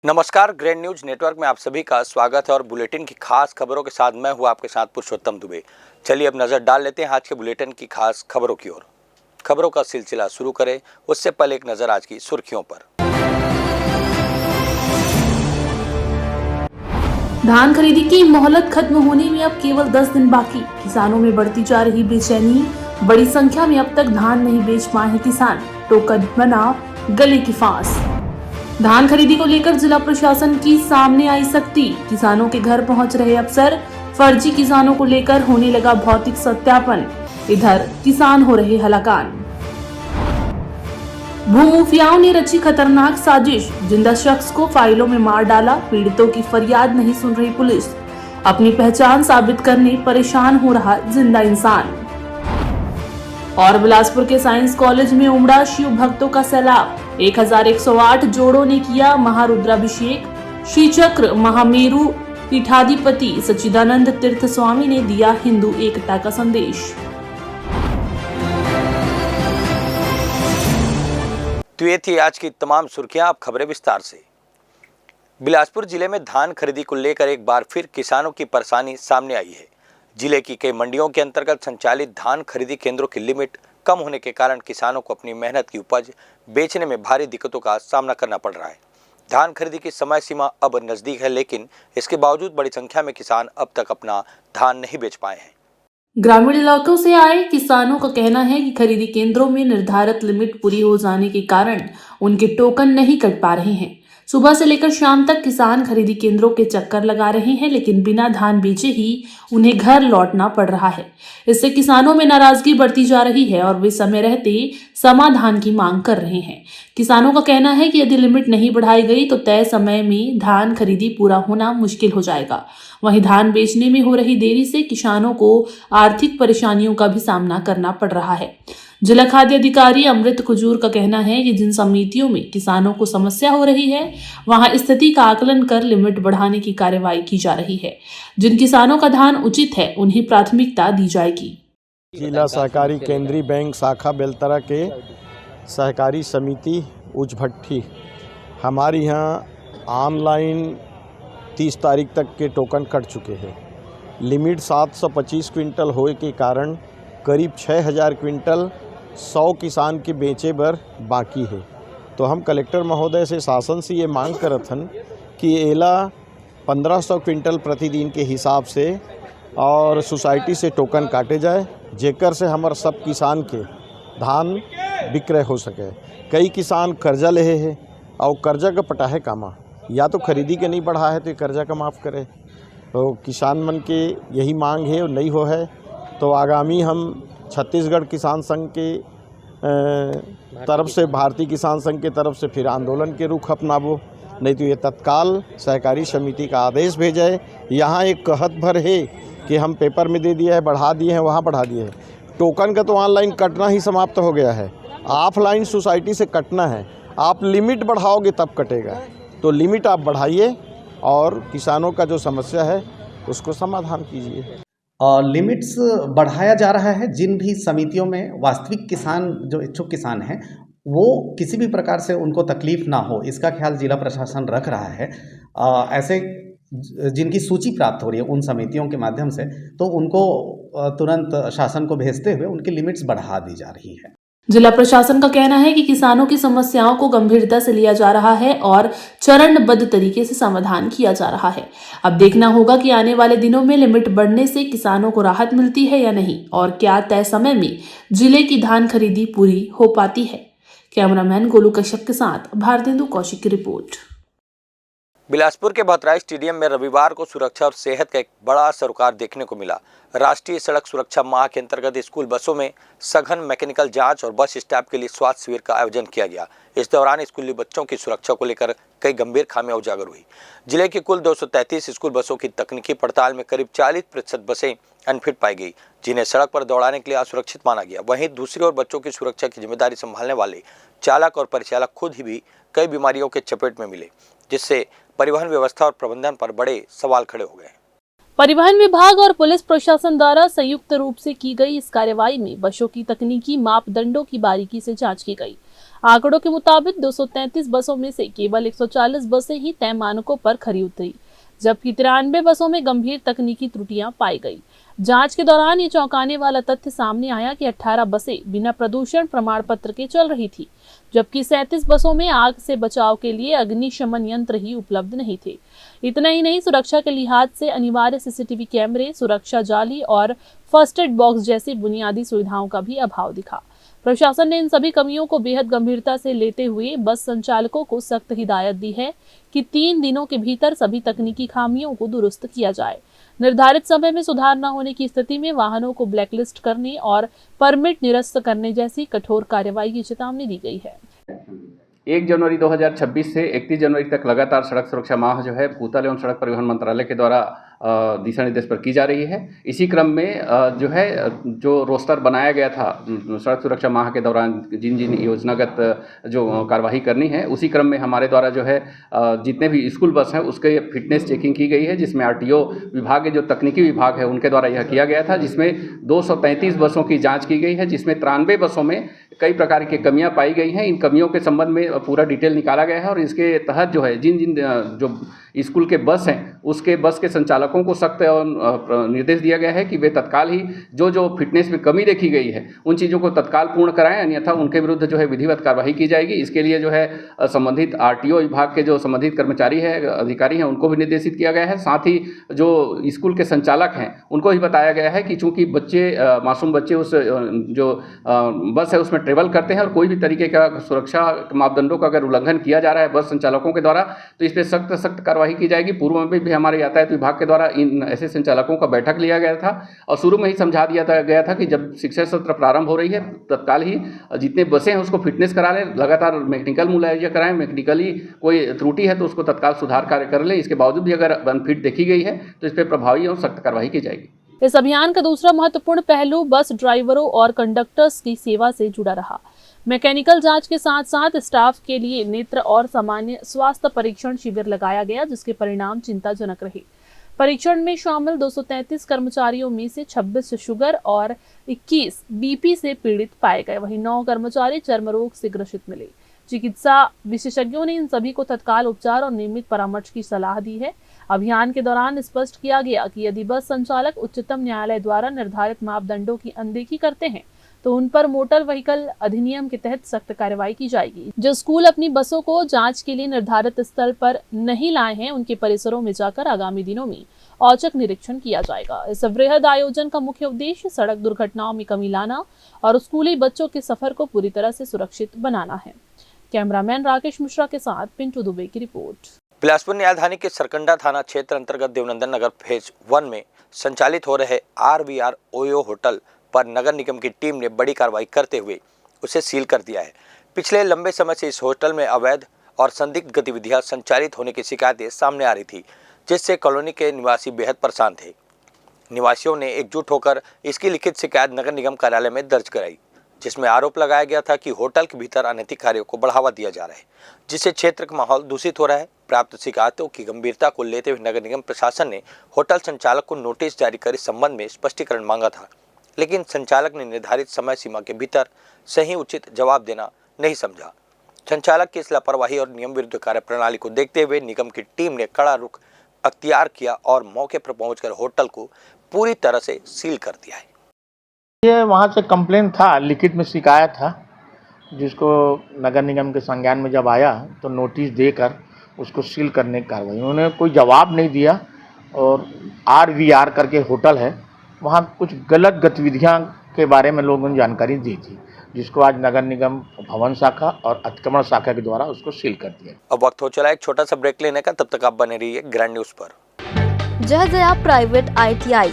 नमस्कार, grand news network में आप सभी का स्वागत है और बुलेटिन की खास खबरों के साथ मैं हूं आपके साथ पुरुषोत्तम दुबे। चलिए अब नजर डाल लेते हैं आज के बुलेटिन की खास खबरों की ओर। खबरों का सिलसिला शुरू करें उससे पहले एक नजर आज की सुर्खियों पर। धान खरीदी की मोहलत खत्म होने में अब केवल 10 दिन बाकी। किसानों में बढ़ती जा रही बेचैनी। बड़ी संख्या में अब तक धान नहीं बेच पाए हैं किसान। टोकन बना गले की फांस। धान खरीदी को लेकर जिला प्रशासन की सामने आई सख्ती। किसानों के घर पहुंच रहे अफसर। फर्जी किसानों को लेकर होने लगा भौतिक सत्यापन। इधर किसान हो रहे हलाकान। भूमाफियाओं ने रची खतरनाक साजिश। जिंदा शख्स को फाइलों में मार डाला। पीड़ितों की फरियाद नहीं सुन रही पुलिस। अपनी पहचान साबित करने परेशान हो रहा जिंदा इंसान। और बिलासपुर के साइंस कॉलेज में उमड़ा शिव भक्तों का सैलाब। 1108 जोड़ों ने किया महारुद्राभिषेक। श्री चक्र महामेरु पीठाधिपति सच्चिदानंद तीर्थ स्वामी ने दिया हिंदू एकता का संदेश। तो ये थी आज की तमाम सुर्खियां। अब खबरें विस्तार से। बिलासपुर जिले में धान खरीदी को लेकर एक बार फिर किसानों की परेशानी सामने आई है। जिले की कई मंडियों के अंतर्गत संचालित धान खरीदी केंद्रों की लिमिट कम होने के कारण किसानों को अपनी मेहनत की उपज बेचने में भारी दिक्कतों का सामना करना पड़ रहा है। धान खरीदी की समय सीमा अब नजदीक है, लेकिन इसके बावजूद बड़ी संख्या में किसान अब तक अपना धान नहीं बेच पाए हैं। ग्रामीण इलाकों से आए किसानों का कहना है कि खरीदी केंद्रों में निर्धारित लिमिट पूरी हो जाने के कारण उनके टोकन नहीं कट पा रहे हैं। सुबह से लेकर शाम तक किसान खरीदी केंद्रों के चक्कर लगा रहे हैं, लेकिन बिना धान बेचे ही उन्हें घर लौटना पड़ रहा है। इससे किसानों में नाराजगी बढ़ती जा रही है और वे समय रहते समाधान की मांग कर रहे हैं। किसानों का कहना है कि यदि लिमिट नहीं बढ़ाई गई तो तय समय में धान खरीदी पूरा होना मुश्किल हो जाएगा। वहीं धान बेचने में हो रही देरी से किसानों को आर्थिक परेशानियों का भी सामना करना पड़ रहा है। जिला खाद्य अधिकारी अमृत कुजूर का कहना है कि जिन समितियों में किसानों को समस्या हो रही है वहां स्थिति का आकलन कर लिमिट बढ़ाने की कार्यवाही की जा रही है। जिन किसानों का धान उचित है उन्हें प्राथमिकता दी जाएगी। जिला सहकारी केंद्रीय बैंक शाखा बेलतरा के सहकारी समिति उजभट्टी हमारे यहाँ ऑनलाइन 30 तारीख तक के टोकन कट चुके हैं। लिमिट 725 क्विंटल होए के कारण करीब 6000 क्विंटल 100 किसान के बेचे बर बाकी है। तो हम कलेक्टर महोदय से शासन से ये मांग करत हन कि एला 1500 क्विंटल प्रतिदिन के हिसाब से और सोसाइटी से टोकन काटे जाए, जेकर से हमार सब किसान के धान विक्रय हो सके। कई किसान कर्जा ले हैं और कर्जा का पटाहे कामा, या तो खरीदी के नहीं बढ़ा है तो कर्जा का माफ़ करे। तो किसान मन के यही मांग है और नहीं हो है तो आगामी हम छत्तीसगढ़ किसान संघ के तरफ से, भारतीय किसान संघ के तरफ से फिर आंदोलन के रुख अपनाबो, नहीं तो ये तत्काल सहकारी समिति का आदेश भेजे। यहाँ एक कहत भर है कि हम पेपर में दे दिया है, बढ़ा दिए हैं, वहाँ बढ़ा दिए हैं। टोकन का तो ऑनलाइन कटना ही समाप्त हो गया है, ऑफलाइन सोसाइटी से कटना है। आप लिमिट बढ़ाओगे तब कटेगा, तो लिमिट आप बढ़ाइए और किसानों का जो समस्या है उसको समाधान कीजिए। लिमिट्स बढ़ाया जा रहा है। जिन भी समितियों में वास्तविक किसान, जो इच्छुक किसान हैं, वो किसी भी प्रकार से उनको तकलीफ ना हो, इसका ख्याल जिला प्रशासन रख रहा है। ऐसे जिनकी सूची प्राप्त हो रही है उन समितियों के माध्यम से, तो उनको तुरंत शासन को भेजते हुए उनकी लिमिट्स बढ़ा दी जा रही है। जिला प्रशासन का कहना है कि किसानों की समस्याओं को गंभीरता से लिया जा रहा है और चरणबद्ध तरीके से समाधान किया जा रहा है। अब देखना होगा कि आने वाले दिनों में लिमिट बढ़ने से किसानों को राहत मिलती है या नहीं, और क्या तय समय में जिले की धान खरीदी पूरी हो पाती है। कैमरामैन गोलू कश्यप के साथ भारतेंदु कौशिक की रिपोर्ट। बिलासपुर के भतराई स्टेडियम में रविवार को सुरक्षा और सेहत का एक बड़ा सरोकार देखने को मिला। राष्ट्रीय सड़क सुरक्षा माह के अंतर्गत स्कूल बसों में सघन मैकेनिकल जांच और बस स्टाफ के लिए स्वास्थ्य शिविर का आयोजन किया गया। इस दौरान स्कूली बच्चों की सुरक्षा को लेकर कई गंभीर खामियां उजागर हुई। जिले की कुल 233 स्कूल बसों की तकनीकी पड़ताल में करीब 40% बसें अनफिट पाई गई, जिन्हें सड़क पर दौड़ाने के लिए असुरक्षित माना गया। वहीं दूसरी ओर बच्चों की सुरक्षा की जिम्मेदारी संभालने वाले चालक और परिचालक खुद ही भी कई बीमारियों के चपेट में मिले, जिससे परिवहन व्यवस्था और प्रबंधन पर बड़े सवाल खड़े हो गए। परिवहन विभाग और पुलिस प्रशासन द्वारा संयुक्त रूप से की गई इस कार्रवाई में बसों की तकनीकी मापदंडों की बारीकी से जांच की गई। आंकड़ों के मुताबिक 233 बसों में से केवल 140 बसें ही तय मानकों पर खरी उतरी, जबकि 93 बसों में गंभीर तकनीकी त्रुटियां पाई गई। जांच के दौरान ये चौंकाने वाला तथ्य सामने आया कि 18 बसें बिना प्रदूषण प्रमाण पत्र के चल रही थी, जबकि 37 बसों में आग से बचाव के लिए अग्निशमन यंत्र ही उपलब्ध नहीं थे। इतना ही नहीं, सुरक्षा के लिहाज से अनिवार्य सीसीटीवी कैमरे, सुरक्षा जाली और फर्स्ट एड बॉक्स जैसी बुनियादी सुविधाओं का भी अभाव दिखा। प्रशासन ने इन सभी कमियों को बेहद गंभीरता से लेते हुए बस संचालकों को सख्त हिदायत दी है कि 3 दिनों के भीतर सभी तकनीकी खामियों को दुरुस्त किया जाए। निर्धारित समय में सुधार न होने की स्थिति में वाहनों को ब्लैकलिस्ट करने और परमिट निरस्त करने जैसी कठोर कार्रवाई की चेतावनी दी गई है। 1 जनवरी 2026 से 31 जनवरी तक लगातार सड़क सुरक्षा माह जो है भूतल एवं सड़क परिवहन मंत्रालय के द्वारा दिशा निर्देश पर की जा रही है। इसी क्रम में जो रोस्टर बनाया गया था सड़क सुरक्षा माह के दौरान जिन जिन योजनागत जो कार्यवाही करनी है, उसी क्रम में हमारे द्वारा जो है जितने भी स्कूल बस हैं उसके फिटनेस चेकिंग की गई है, जिसमें आरटीओ विभाग के जो तकनीकी विभाग है उनके द्वारा यह किया गया था, जिसमें 233 बसों की जाँच की गई है, जिसमें 93 बसों में कई प्रकार की कमियां पाई गई हैं। इन कमियों के संबंध में पूरा डिटेल निकाला गया है और इसके तहत जो है जिन जिन जो स्कूल के बस हैं उसके बस के संचालकों को सख्त निर्देश दिया गया है कि वे तत्काल ही जो फिटनेस में कमी देखी गई है उन चीज़ों को तत्काल पूर्ण कराएं, अन्यथा उनके विरुद्ध जो है विधिवत कार्रवाई की जाएगी। इसके लिए जो है संबंधित आरटीओ विभाग के जो संबंधित कर्मचारी हैं, अधिकारी हैं, उनको भी निर्देशित किया गया है। साथ ही जो स्कूल के संचालक हैं उनको भी बताया गया है कि चूँकि मासूम बच्चे उस जो बस है उसमें ट्रेवल करते हैं और कोई भी तरीके का सुरक्षा मापदंडों का अगर उल्लंघन किया जा रहा है बस संचालकों के द्वारा, तो इस पर सख्त कार्रवाई की जाएगी। पूर्व में भी हमारे यातायात विभाग के द्वारा इन ऐसे संचालकों का बैठक लिया गया था और शुरू में ही समझा दिया गया था कि जब शिक्षा सत्र प्रारंभ हो रही है तत्काल ही जितने बसें हैं उसको फिटनेस करा लें, लगातार मैकेनिकल मुआयजा कराएं, मैकेनिकली कोई त्रुटि है तो उसको तत्काल सुधार कार्य कर लें। इसके बावजूद भी अगर अनफिट देखी गई है तो इस पर प्रभावी और सख्त कार्रवाई की जाएगी। इस अभियान का दूसरा महत्वपूर्ण पहलू बस ड्राइवरों और कंडक्टर्स की सेवा से जुड़ा रहा। मैकेनिकल जांच के साथ साथ स्टाफ के लिए नेत्र और सामान्य स्वास्थ्य परीक्षण शिविर लगाया गया, जिसके परिणाम चिंताजनक रहे। परीक्षण में शामिल 233 कर्मचारियों में से 26 शुगर और 21 बीपी से पीड़ित पाए गए, वहीं 9 कर्मचारी चर्म रोग से ग्रसित मिले। चिकित्सा विशेषज्ञों ने इन सभी को तत्काल उपचार और नियमित परामर्श की सलाह दी है। अभियान के दौरान स्पष्ट किया गया कि यदि बस संचालक उच्चतम न्यायालय द्वारा निर्धारित मापदंडों की अनदेखी करते हैं तो उन पर मोटर व्हीकल अधिनियम के तहत सख्त कार्रवाई की जाएगी। जो स्कूल अपनी बसों को जांच के लिए निर्धारित स्थल पर नहीं लाए हैं उनके परिसरों में जाकर आगामी दिनों में औचक निरीक्षण किया जाएगा। इस वृहद आयोजन का मुख्य उद्देश्य सड़क दुर्घटनाओं में कमी लाना और स्कूली बच्चों के सफर को पूरी तरह से सुरक्षित बनाना है। कैमरामैन राकेश मिश्रा के साथ पिंटू दुबे की रिपोर्ट। बिलासपुर न्यायधानी के सरकंडा थाना क्षेत्र अंतर्गत देवनंदन नगर फेज 1 में संचालित हो रहे RVR ओयो होटल पर नगर निगम की टीम ने बड़ी कार्रवाई करते हुए उसे सील कर दिया है। पिछले लंबे समय से इस होटल में अवैध और संदिग्ध गतिविधियां संचालित होने की शिकायतें सामने आ रही थी, जिससे कॉलोनी के निवासी बेहद परेशान थे। निवासियों ने एकजुट होकर इसकी लिखित शिकायत नगर निगम कार्यालय में दर्ज कराई, जिसमें आरोप लगाया गया था कि होटल के भीतर अनैतिक कार्यों को बढ़ावा दिया जा रहा है, जिससे क्षेत्र का माहौल दूषित हो रहा है। प्राप्त शिकायतों की गंभीरता को लेते हुए नगर निगम प्रशासन ने होटल संचालक को नोटिस जारी कर इस संबंध में स्पष्टीकरण मांगा था, लेकिन संचालक ने निर्धारित समय सीमा के भीतर सही उचित जवाब देना नहीं समझा। संचालक की इस लापरवाही और नियम विरुद्ध कार्य प्रणाली को देखते हुए निगम की टीम ने कड़ा रुख अख्तियार किया और मौके पर पहुंचकर होटल को पूरी तरह से सील कर दिया है। ये वहाँ से कंप्लेन था, लिखित में शिकायत था, जिसको नगर निगम के संज्ञान में जब आया तो नोटिस देकर उसको सील करने की कार्रवाई। उन्होंने कोई जवाब नहीं दिया और RVR करके होटल है, वहाँ कुछ गलत गतिविधियाँ के बारे में लोगों ने जानकारी दी थी, जिसको आज नगर निगम भवन शाखा और अतिक्रमण शाखा के द्वारा उसको सील कर दिया। अब वक्त हो चला एक छोटा सा ब्रेक लेने का, तब तक आप बने रहिए ग्रैंड न्यूज पर। जया प्राइवेट ITI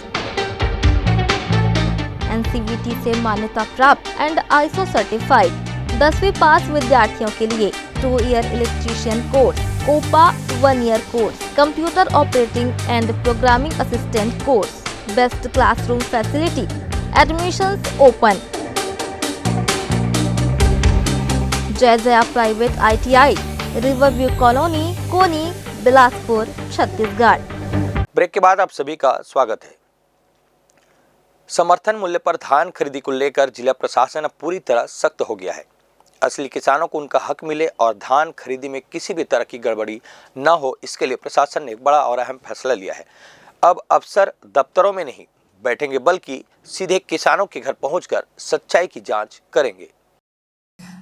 NCVT से मान्यता प्राप्त एंड ISO सर्टिफाइड 10वीं पास विद्यार्थियों के लिए 2 year electrician course, OPA 1 year course, computer operating and programming assistant course, best classroom facility, admissions open. Jaya private ITI, Riverview colony, Koni, Bilaspur, Chhattisgarh. Break के बाद आप सभी का स्वागत है। समर्थन मूल्य पर धान खरीदी को लेकर जिला प्रशासन अब पूरी तरह सख्त हो गया है। असली किसानों को उनका हक मिले और धान खरीदी में किसी भी तरह की गड़बड़ी न हो, इसके लिए प्रशासन ने एक बड़ा और अहम फैसला लिया है। अब अफसर दफ्तरों में नहीं बैठेंगे बल्कि सीधे किसानों के घर पहुंचकर सच्चाई की जांच करेंगे।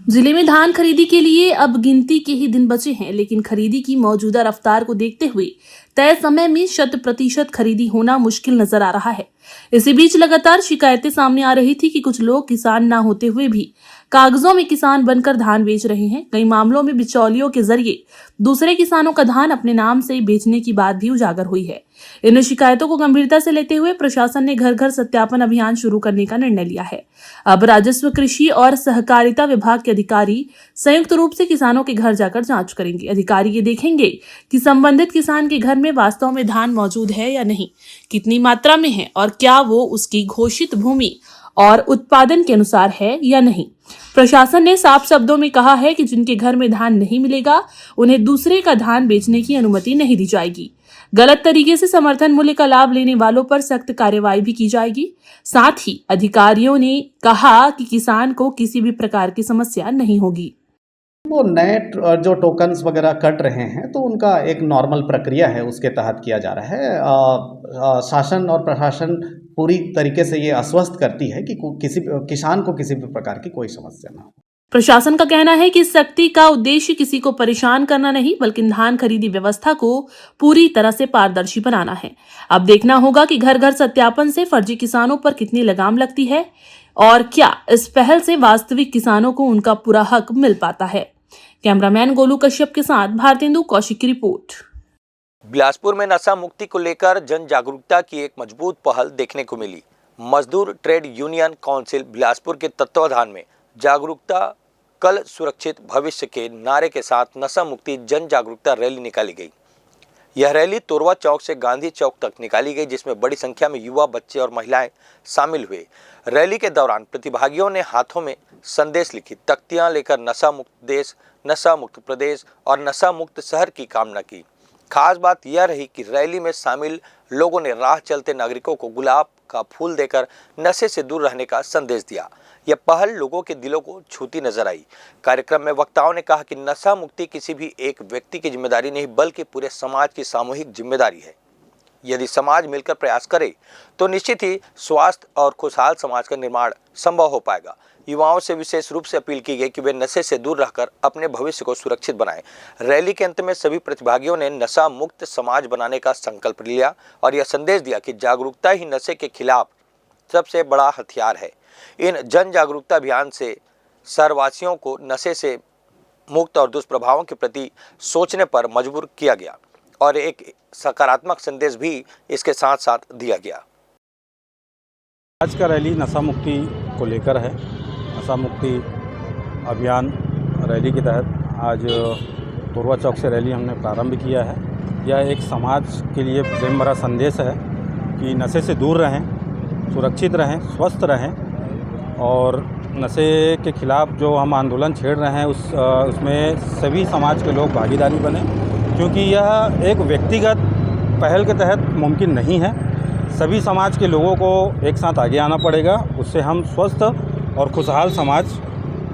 जिले में धान खरीदी के लिए अब गिनती के ही दिन बचे हैं, लेकिन खरीदी की मौजूदा रफ्तार को देखते हुए तय समय में 100% खरीदी होना मुश्किल नजर आ रहा है। इसी बीच लगातार शिकायतें सामने आ रही थी कि कुछ लोग किसान ना होते हुए भी कागजों में किसान बनकर धान बेच रहे हैं। कई मामलों में बिचौलियों के जरिए दूसरे किसानों का धान अपने नाम से बेचने की बात भी उजागर हुई है। इन शिकायतों को गंभीरता से लेते हुए प्रशासन ने घर घर सत्यापन अभियान शुरू करने का निर्णय लिया है। अब राजस्व, कृषि और सहकारिता विभाग के अधिकारी संयुक्त रूप से किसानों के घर जाकर जांच करेंगे। अधिकारी ये देखेंगे कि संबंधित किसान के घर में वास्तव में धान मौजूद है या नहीं, कितनी मात्रा में है और क्या वो उसकी घोषित भूमि और उत्पादन के अनुसार है या नहीं। प्रशासन ने साफ शब्दों में कहा है कि जिनके घर में धान नहीं मिलेगा उन्हें दूसरे का धान बेचने की अनुमति नहीं दी जाएगी। गलत तरीके से समर्थन मूल्य का लाभ लेने वालों पर सख्त कार्रवाई भी की जाएगी। साथ ही अधिकारियों ने कहा कि किसान को किसी भी प्रकार की समस्या नहीं होगी। वो नए जो टोकन्स वगैरह कट रहे हैं तो उनका एक नॉर्मल प्रक्रिया है, उसके तहत किया जा रहा है। शासन और प्रशासन पूरी तरीके से ये आश्वस्त करती है कि किसी किसान को किसी भी प्रकार की कोई समस्या ना हो। प्रशासन का कहना है कि इस सख्ती का उद्देश्य किसी को परेशान करना नहीं बल्कि धान खरीदी व्यवस्था को पूरी तरह से पारदर्शी बनाना है। अब देखना होगा कि घर घर सत्यापन से फर्जी किसानों पर कितनी लगाम लगती है और क्या इस पहल से वास्तविक किसानों को उनका पूरा हक मिल पाता है। कैमरामैन गोलू कश्यप के साथ भारतेंदु कौशिक की रिपोर्ट। बिलासपुर में नशा मुक्ति को लेकर जन जागरूकता की एक मजबूत पहल देखने को मिली। मजदूर ट्रेड यूनियन काउंसिल बिलासपुर के तत्वाधान में जागरूकता कल सुरक्षित भविष्य के नारे के साथ नशा मुक्ति जन जागरूकता रैली निकाली गई। यह रैली तोरवा चौक से गांधी चौक तक निकाली गई, जिसमें बड़ी संख्या में युवा, बच्चे और महिलाएं शामिल हुए। रैली के दौरान प्रतिभागियों ने हाथों में संदेश लिखी तख्तियां लेकर नशा मुक्त देश, नशा मुक्त प्रदेश और नशा मुक्त शहर की कामना की। खास बात यह रही कि रैली में शामिल लोगों ने राह चलते नागरिकों को गुलाब का फूल देकर नशे से दूर रहने का संदेश दिया। यह पहल लोगों के दिलों को छूती नजर आई। कार्यक्रम में वक्ताओं ने कहा कि नशा मुक्ति किसी भी एक व्यक्ति की जिम्मेदारी नहीं बल्कि पूरे समाज की सामूहिक जिम्मेदारी है। यदि समाज मिलकर प्रयास करे तो निश्चित ही स्वास्थ्य और खुशहाल समाज का निर्माण संभव हो पाएगा। युवाओं से विशेष रूप से अपील की गई कि वे नशे से दूर रहकर अपने भविष्य को सुरक्षित बनाएं। रैली के अंत में सभी प्रतिभागियों ने नशा मुक्त समाज बनाने का संकल्प लिया और यह संदेश दिया कि जागरूकता ही नशे के खिलाफ सबसे बड़ा हथियार है। इन जन जागरूकता अभियान से शहरवासियों को नशे से मुक्त और दुष्प्रभावों के प्रति सोचने पर मजबूर किया गया और एक सकारात्मक संदेश भी इसके साथ साथ दिया गया। आज का रैली नशा मुक्ति को लेकर है। नशा मुक्ति अभियान रैली के तहत आज तोरवा चौक से रैली हमने प्रारंभ किया है। यह एक समाज के लिए प्रेम भरा संदेश है कि नशे से दूर रहें, सुरक्षित रहें, स्वस्थ रहें और नशे के खिलाफ जो हम आंदोलन छेड़ रहे हैं उसमें सभी समाज के लोग भागीदारी बने, क्योंकि यह एक व्यक्तिगत पहल के तहत मुमकिन नहीं है। सभी समाज के लोगों को एक साथ आगे आना पड़ेगा, उससे हम स्वस्थ और खुशहाल समाज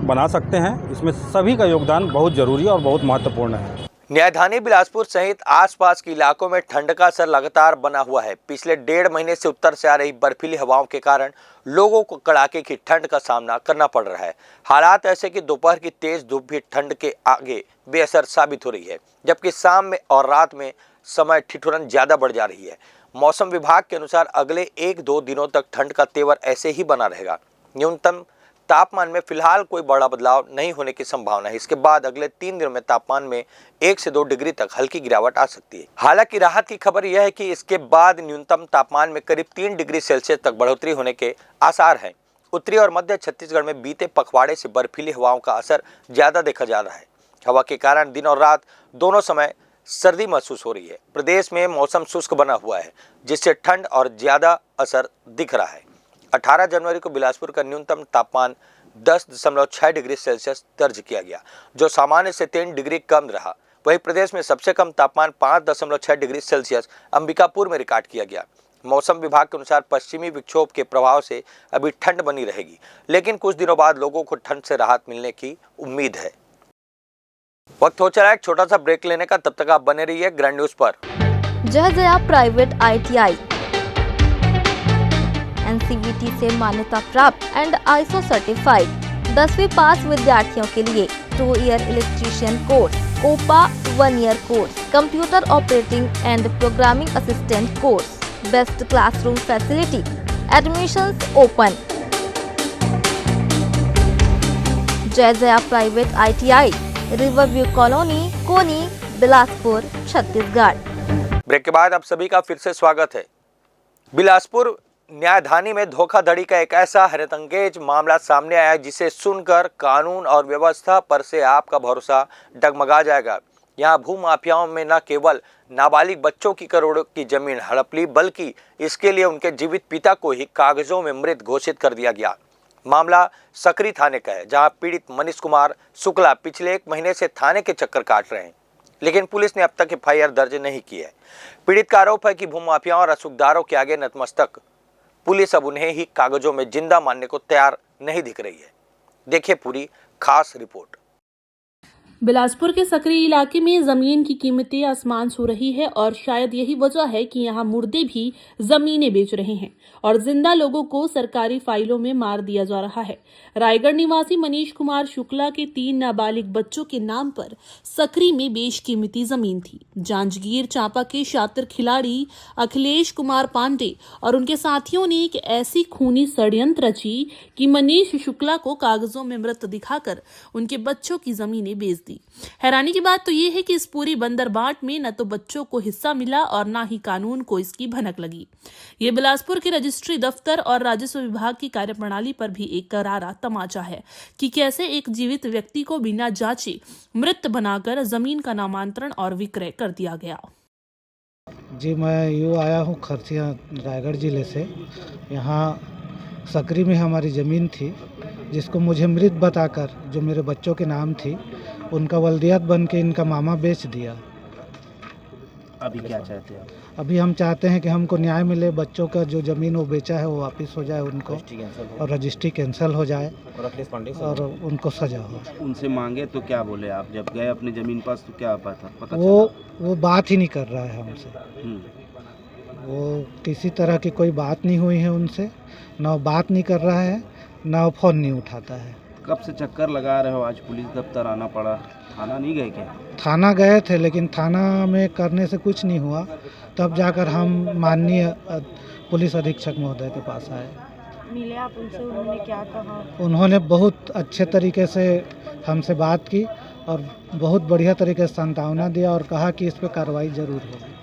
बना सकते हैं। इसमें सभी का योगदान बहुत ज़रूरी और बहुत महत्वपूर्ण है। न्यायधानी बिलासपुर सहित आसपास के इलाकों में ठंड का असर लगातार बना हुआ है। पिछले 1.5 महीने से उत्तर से आ रही बर्फीली हवाओं के कारण लोगों को कड़ाके की ठंड का सामना करना पड़ रहा है। हालात ऐसे कि दोपहर की तेज धूप भी ठंड के आगे बेअसर साबित हो रही है, जबकि शाम में और रात में समय ठिठुरन ज्यादा बढ़ जा रही है। मौसम विभाग के अनुसार अगले 1-2 दिनों तक ठंड का तेवर ऐसे ही बना रहेगा। न्यूनतम तापमान में फिलहाल कोई बड़ा बदलाव नहीं होने की संभावना है। इसके बाद अगले 3 दिनों में तापमान में 1 से 2 डिग्री तक हल्की गिरावट आ सकती है। हालांकि राहत की खबर यह है कि इसके बाद न्यूनतम तापमान में करीब 3 डिग्री सेल्सियस तक बढ़ोतरी होने के आसार हैं। उत्तरी और मध्य छत्तीसगढ़ में बीते पखवाड़े से बर्फीली हवाओं का असर ज्यादा देखा जा रहा है। हवा के कारण दिन और रात दोनों समय सर्दी महसूस हो रही है। प्रदेश में मौसम शुष्क बना हुआ है, जिससे ठंड और ज्यादा असर दिख रहा है। 18 जनवरी को बिलासपुर का न्यूनतम तापमान 10.6 डिग्री सेल्सियस दर्ज किया गया, जो सामान्य से 3 डिग्री कम रहा। वहीं प्रदेश में सबसे कम तापमान 5.6 डिग्री सेल्सियस अंबिकापुर में रिकॉर्ड किया गया। मौसम विभाग के अनुसार पश्चिमी विक्षोभ के प्रभाव से अभी ठंड बनी रहेगी, लेकिन कुछ दिनों बाद लोगों को ठंड से राहत मिलने की उम्मीद है। वक्त हो चला है एक छोटा सा ब्रेक लेने का, तब तक आप बने रहिए ग्रैंड न्यूज पर। जय प्राइवेट ITI NCVT से मान्यता प्राप्त एंड ISO सर्टिफाइड 10वीं पास विद्यार्थियों के लिए 2 year electrician course, COPA 1 year course, computer operating and programming assistant course, best classroom facility, admissions open. Jai private ITI, Riverview colony, Koni, Bilaspur, Chhattisgarh. Break के बाद आप सभी का फिर से स्वागत है। बिलासपुर न्यायधानी में धोखाधड़ी का एक ऐसा हैरतअंगेज मामला सामने आया जिसे सुनकर कानून और व्यवस्था पर से आपका भरोसा डगमगा जाएगा। यहाँ भूमाफियाओं में न केवल नाबालिग बच्चों की करोड़ों की जमीन हड़प ली, बल्कि इसके लिए उनके जीवित पिता को ही कागजों में मृत घोषित कर दिया गया। मामला सकरी थाने का है, जहां पीड़ित मनीष कुमार शुक्ला पिछले 1 महीने से थाने के चक्कर काट रहे हैं, लेकिन पुलिस ने अब तक FIR दर्ज नहीं की है। पीड़ित का आरोप है कि भूमाफियाओं और रसूखदारों के आगे नतमस्तक पुलिस अब उन्हें ही कागजों में जिंदा मानने को तैयार नहीं दिख रही है। देखिए पूरी खास रिपोर्ट। बिलासपुर के सकरी इलाके में जमीन की कीमतें आसमान छू रही है और शायद यही वजह है कि यहाँ मुर्दे भी जमीनें बेच रहे हैं और जिंदा लोगों को सरकारी फाइलों में मार दिया जा रहा है। रायगढ़ निवासी मनीष कुमार शुक्ला के 3 नाबालिग बच्चों के नाम पर सकरी में बेशकीमती जमीन थी। जांजगीर चांपा के शातिर खिलाड़ी अखिलेश कुमार पांडे और उनके साथियों ने एक ऐसी खूनी षड्यंत्र रची कि मनीष शुक्ला को कागजों में मृत दिखाकर उनके बच्चों की जमीनें बेच दी। हैरानी की बात तो ये है कि इस पूरी बंदरबाट में न तो बच्चों को हिस्सा मिला और न ही कानून को इसकी भनक लगी। ये बिलासपुर के रजिस्ट्री दफ्तर और राजस्व विभाग की कार्यप्रणाली पर भी एक करारा तमाचा है कि कैसे एक जीवित व्यक्ति को बिना जांचे मृत बनाकर जमीन का नामांतरण और विक्रय कर दिया गया। जी, मैं यूँ आया हूँ खरसिया रायगढ़ जिले से। यहाँ सकरी में हमारी ज़मीन थी, जिसको मुझे मृत बताकर जो मेरे बच्चों के नाम थी, उनका वल्दियत बन के इनका मामा बेच दिया। अभी क्या चाहते हैं? अभी हम चाहते हैं कि हमको न्याय मिले, बच्चों का जो ज़मीन वो बेचा है वो वापस हो जाए उनको, और रजिस्ट्री कैंसिल हो जाए और उनको सजा हो। उनसे मांगे तो क्या बोले आप? जब गए अपनी ज़मीन पास तो क्या पता वो बात ही नहीं कर रहा है हमसे। वो किसी तरह की कोई बात नहीं हुई है उनसे, ना बात नहीं कर रहा है, ना फ़ोन नहीं उठाता है। कब से चक्कर लगा रहे हो? आज पुलिस दफ्तर आना पड़ा, थाना नहीं गए क्या? थाना गए थे, लेकिन थाना में करने से कुछ नहीं हुआ। तब जाकर हम माननीय पुलिस अधीक्षक महोदय के पास आए। मिले आप उनसे, उन्होंने क्या कहा? उन्होंने बहुत अच्छे तरीके से हमसे बात की और बहुत बढ़िया तरीके से सांत्वना दिया और कहा कि इस पर कार्रवाई जरूर होगी।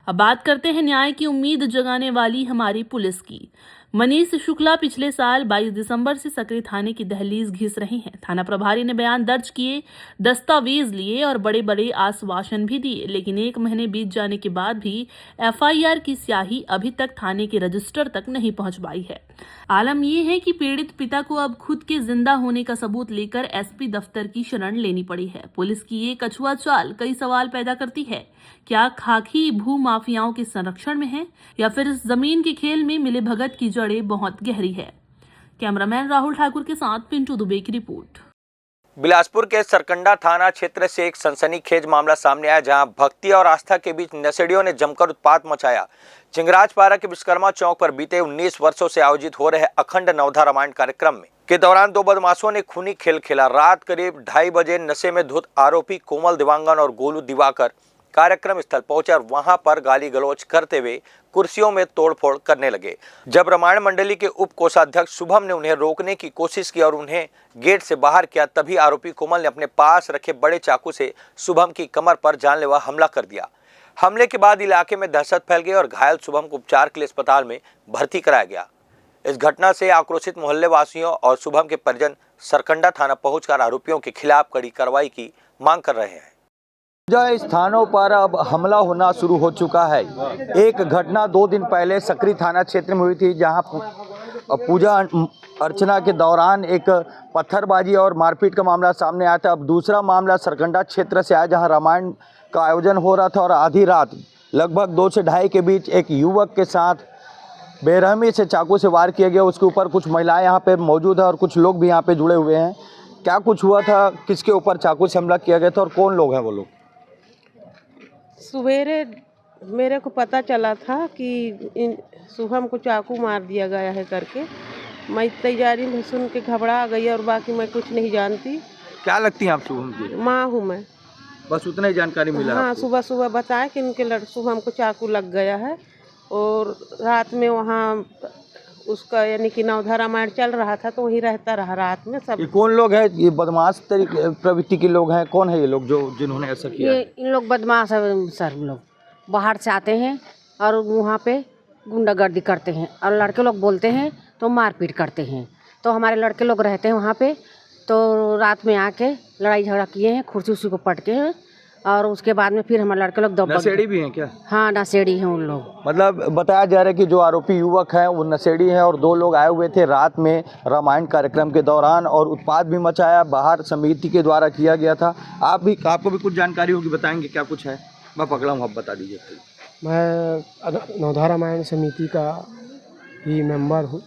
अब बात करते हैं न्याय की उम्मीद जगाने वाली हमारी पुलिस की। मनीष शुक्ला पिछले साल 22 दिसंबर से सकरी थाने की दहलीज घिस रहे हैं। थाना प्रभारी ने बयान दर्ज किए, दस्तावेज लिए और बड़े बड़े आश्वासन भी दिए, लेकिन 1 महीने बीत जाने के बाद भी FIR की स्याही अभी तक थाने के रजिस्टर तक नहीं पहुंच पाई है। आलम यह है कि पीड़ित पिता को अब खुद के जिंदा होने का सबूत लेकर SP दफ्तर की शरण लेनी पड़ी है। पुलिस की ये कछुआ चाल कई सवाल पैदा करती है। क्या खाकी भू माफियाओं के संरक्षण में है या फिर इस जमीन के खेल में मिले भगत की जड़ें बहुत गहरी है? कैमरामैन राहुल ठाकुर के साथ पिंटू दुबे की रिपोर्ट। बिलासपुर के सरकंडा थाना क्षेत्र से एक सनसनीखेज मामला सामने आया, जहां भक्ति और आस्था के बीच नशेड़ियों ने जमकर उत्पात मचाया। चिंगराजपारा के विश्वकर्मा चौक पर बीते 19 वर्षों से आयोजित हो रहे अखंड नवधा रामायण कार्यक्रम में के दौरान 2 बदमाशों ने खूनी खेल खेला। रात करीब 2:30 बजे नशे में धुत आरोपी कोमल दिवांगन और गोलू दिवाकर कार्यक्रम स्थल पहुंचे और वहां पर गाली गलौज करते हुए कुर्सियों में तोड़फोड़ करने लगे। जब रामायण मंडली के उप कोषाध्यक्ष शुभम ने उन्हें रोकने की कोशिश की और उन्हें गेट से बाहर किया, तभी आरोपी कोमल ने अपने पास रखे बड़े चाकू से शुभम की कमर पर जानलेवा हमला कर दिया। हमले के बाद इलाके में दहशत फैल गई और घायल शुभम को उपचार के लिए अस्पताल में भर्ती कराया गया। इस घटना से आक्रोशित मोहल्ले वासियों और शुभम के परिजन सरकंडा थाना पहुंचकर आरोपियों के खिलाफ कड़ी कार्रवाई की मांग कर रहे हैं। इस स्थानों पर अब हमला होना शुरू हो चुका है। एक घटना 2 दिन पहले सकरी थाना क्षेत्र में हुई थी, जहां पूजा अर्चना के दौरान एक पत्थरबाजी और मारपीट का मामला सामने आया था। अब दूसरा मामला सरकंडा क्षेत्र से आया, जहां रामायण का आयोजन हो रहा था और आधी रात लगभग 2 से ढाई के बीच एक युवक के साथ बेरहमी से चाकू से वार किया गया। उसके ऊपर कुछ महिलाएं यहाँ पे मौजूद है और कुछ लोग भी यहाँ पे जुड़े हुए हैं। क्या कुछ हुआ था, किसके ऊपर चाकू से हमला किया गया था और कौन लोग हैं वो लोग? सवेरे मेरे को पता चला था कि शुभम को चाकू मार दिया गया है करके। मैं तैयारी में सुन के घबरा गई और बाकी मैं कुछ नहीं जानती। क्या लगती हैं आप शुभम की? माँ हूँ मैं। बस उतना ही जानकारी मिला? हाँ, आपको? सुबह सुबह बताया कि इनके शुभम को चाकू लग गया है और रात में वहाँ उसका यानी कि नवधा रामायण चल रहा था तो वहीं रहता रहा रात में। सब ये कौन लोग हैं? ये बदमाश प्रवृत्ति के लोग हैं? कौन है ये लोग जो जिन्होंने ऐसा किया? ये इन लोग बदमाश है सर। लोग बाहर से आते हैं और वहाँ पे गुंडागर्दी करते हैं और लड़के लोग बोलते हैं तो मारपीट करते हैं। तो हमारे लड़के लोग रहते हैं वहाँ पे, तो रात में आके लड़ाई झगड़ा किए हैं, कुर्सी उसी को पटके हैं और उसके बाद में फिर हमारे लड़के लोग नशेड़ी भी हैं क्या? हाँ, नशेड़ी हैं उन लोग। मतलब बताया जा रहा है कि जो आरोपी युवक हैं वो नशेड़ी हैं और 2 लोग आए हुए थे रात में रामायण कार्यक्रम के दौरान और उत्पात भी मचाया, बाहर समिति के द्वारा किया गया था। आपको भी कुछ जानकारी होगी, बताएंगे क्या कुछ है? मैं पकड़ा हूँ, आप बता दीजिए। मैं नवधा रामायण समिति का ही मेंबर हूँ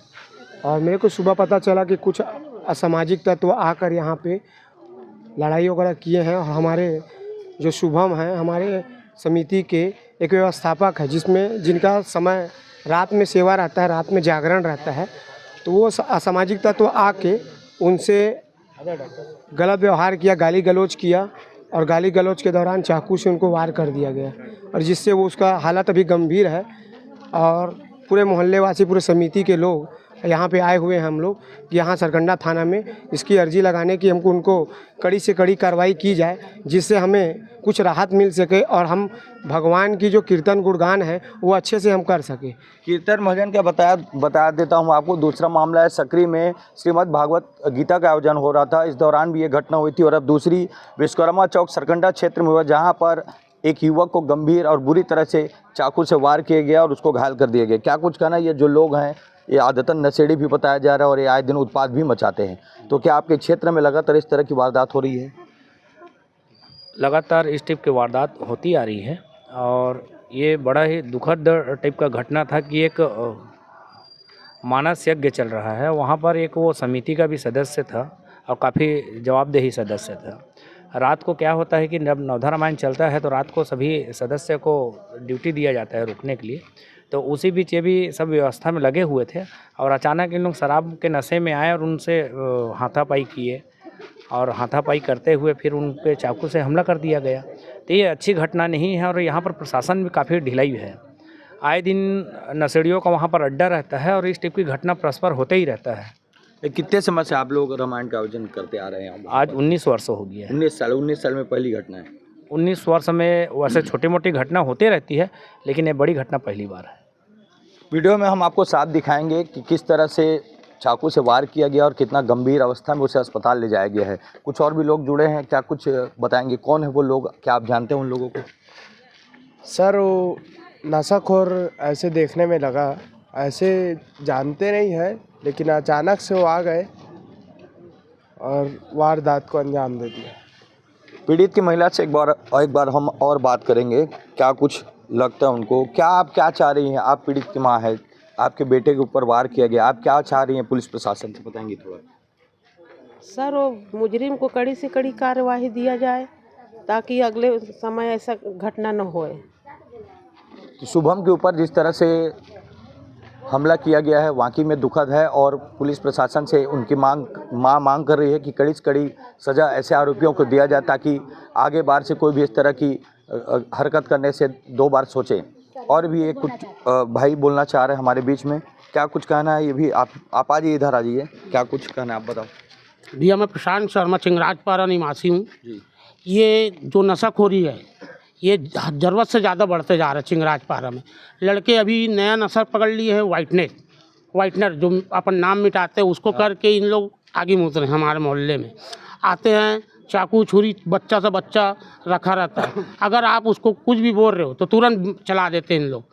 और मेरे को सुबह पता चला कि कुछ असामाजिक तत्व आकर यहाँ पे लड़ाई वगैरह किए हैं और हमारे जो शुभम हैं हमारे समिति के एक व्यवस्थापक है जिनका समय रात में सेवा रहता है, रात में जागरण रहता है, तो वो असामाजिक तत्व आके उनसे गलत व्यवहार किया, गाली गलौज किया और गाली गलौज के दौरान चाकू से उनको वार कर दिया गया और जिससे वो उसका हालत अभी गंभीर है। और पूरे मोहल्ले वासी, पूरे समिति के लोग यहाँ पे आए हुए हैं हम लोग कि यहाँ सरकंडा थाना में इसकी अर्जी लगाने की उनको कड़ी से कड़ी कार्रवाई की जाए, जिससे हमें कुछ राहत मिल सके और हम भगवान की जो कीर्तन गुणगान है वो अच्छे से हम कर सके। कीर्तन भजन का बता देता हूँ आपको। दूसरा मामला है सकरी में श्रीमद् भागवत गीता का आयोजन हो रहा था, इस दौरान भी ये घटना हुई थी। और अब दूसरी विश्वकर्मा चौक सरकंडा क्षेत्र में हुआ, जहाँ पर एक युवक को गंभीर और बुरी तरह से चाकू से वार किया गया और उसको घायल कर दिया गया। क्या कुछ कहना, ये जो लोग हैं ये आदतन नशेड़ी भी बताया जा रहा है और ये आए दिन उत्पात भी मचाते हैं, तो क्या आपके क्षेत्र में लगातार इस तरह की वारदात हो रही है? लगातार इस टाइप की वारदात होती आ रही है और ये बड़ा ही दुखद टाइप का घटना था कि एक मानस यज्ञ चल रहा है, वहाँ पर एक वो समिति का भी सदस्य था और काफ़ी जवाबदेही सदस्य था। रात को क्या होता है कि जब नवधा रामायण चलता है तो रात को सभी सदस्य को ड्यूटी दिया जाता है रुकने के लिए, तो उसी बीच ये भी सब व्यवस्था में लगे हुए थे और अचानक इन लोग शराब के नशे में आए और उनसे हाथापाई किए और हाथापाई करते हुए फिर उन पे चाकू से हमला कर दिया गया। तो ये अच्छी घटना नहीं है और यहाँ पर प्रशासन भी काफ़ी ढिलाई है। आए दिन नशेड़ियों का वहाँ पर अड्डा रहता है और इस टाइप की घटना परस्पर होते ही रहता है। कितने समय से आप लोग रामायण का आयोजन करते आ रहे हैं? आज 19 वर्ष हो गया है। 19 साल में पहली घटना है? 19 वर्ष में वैसे छोटी मोटी घटना होती रहती है, लेकिन ये बड़ी घटना पहली बार है। वीडियो में हम आपको साफ दिखाएंगे कि किस तरह से चाकू से वार किया गया और कितना गंभीर अवस्था में उसे अस्पताल ले जाया गया है। कुछ और भी लोग जुड़े हैं, क्या कुछ बताएंगे? कौन है वो लोग, क्या आप जानते हैं उन लोगों को? सर वो नशाखोर ऐसे देखने में लगा, ऐसे जानते नहीं है, लेकिन अचानक से वो आ गए और वारदात को अंजाम दे दिया। पीड़ित की महिला से एक बार हम और बात करेंगे, क्या कुछ लगता है उनको, आप क्या चाह रही हैं? आप पीड़ित की मां है, आपके बेटे के ऊपर वार किया गया, आप क्या चाह रही हैं पुलिस प्रशासन से, बताएंगे थोड़ा? सर वो मुजरिम को कड़ी से कड़ी कार्यवाही दिया जाए ताकि अगले समय ऐसा घटना न होए। तो शुभम के ऊपर जिस तरह से हमला किया गया है वाकई में दुखद है और पुलिस प्रशासन से उनकी मांग कर रही है कि कड़ी से कड़ी सज़ा ऐसे आरोपियों को दिया जाए ताकि आगे बार से कोई भी इस तरह की हरकत करने से 2 बार सोचे। और भी एक कुछ भाई बोलना चाह रहे हैं हमारे बीच में, क्या कुछ कहना है? ये भी आप आ जाइए, इधर आ जाइए, क्या कुछ कहना है आप बताओ। भैया मैं प्रशांत शर्मा चिंगराजपारा निवासी हूँ। ये जो नशाखोरी है ये ज़रूरत से ज़्यादा बढ़ते जा रहा है चिंगराजपारा में। लड़के अभी नया नशा पकड़ लिए है, वाइटनर जो अपन नाम मिटाते हैं उसको करके इन लोग आगे मुड़ रहे हैं। हमारे मोहल्ले में आते हैं, चाकू छुरी बच्चा से बच्चा रखा रहता है, अगर आप उसको कुछ भी बोल रहे हो तो तुरंत चला देते हैं इन लोग।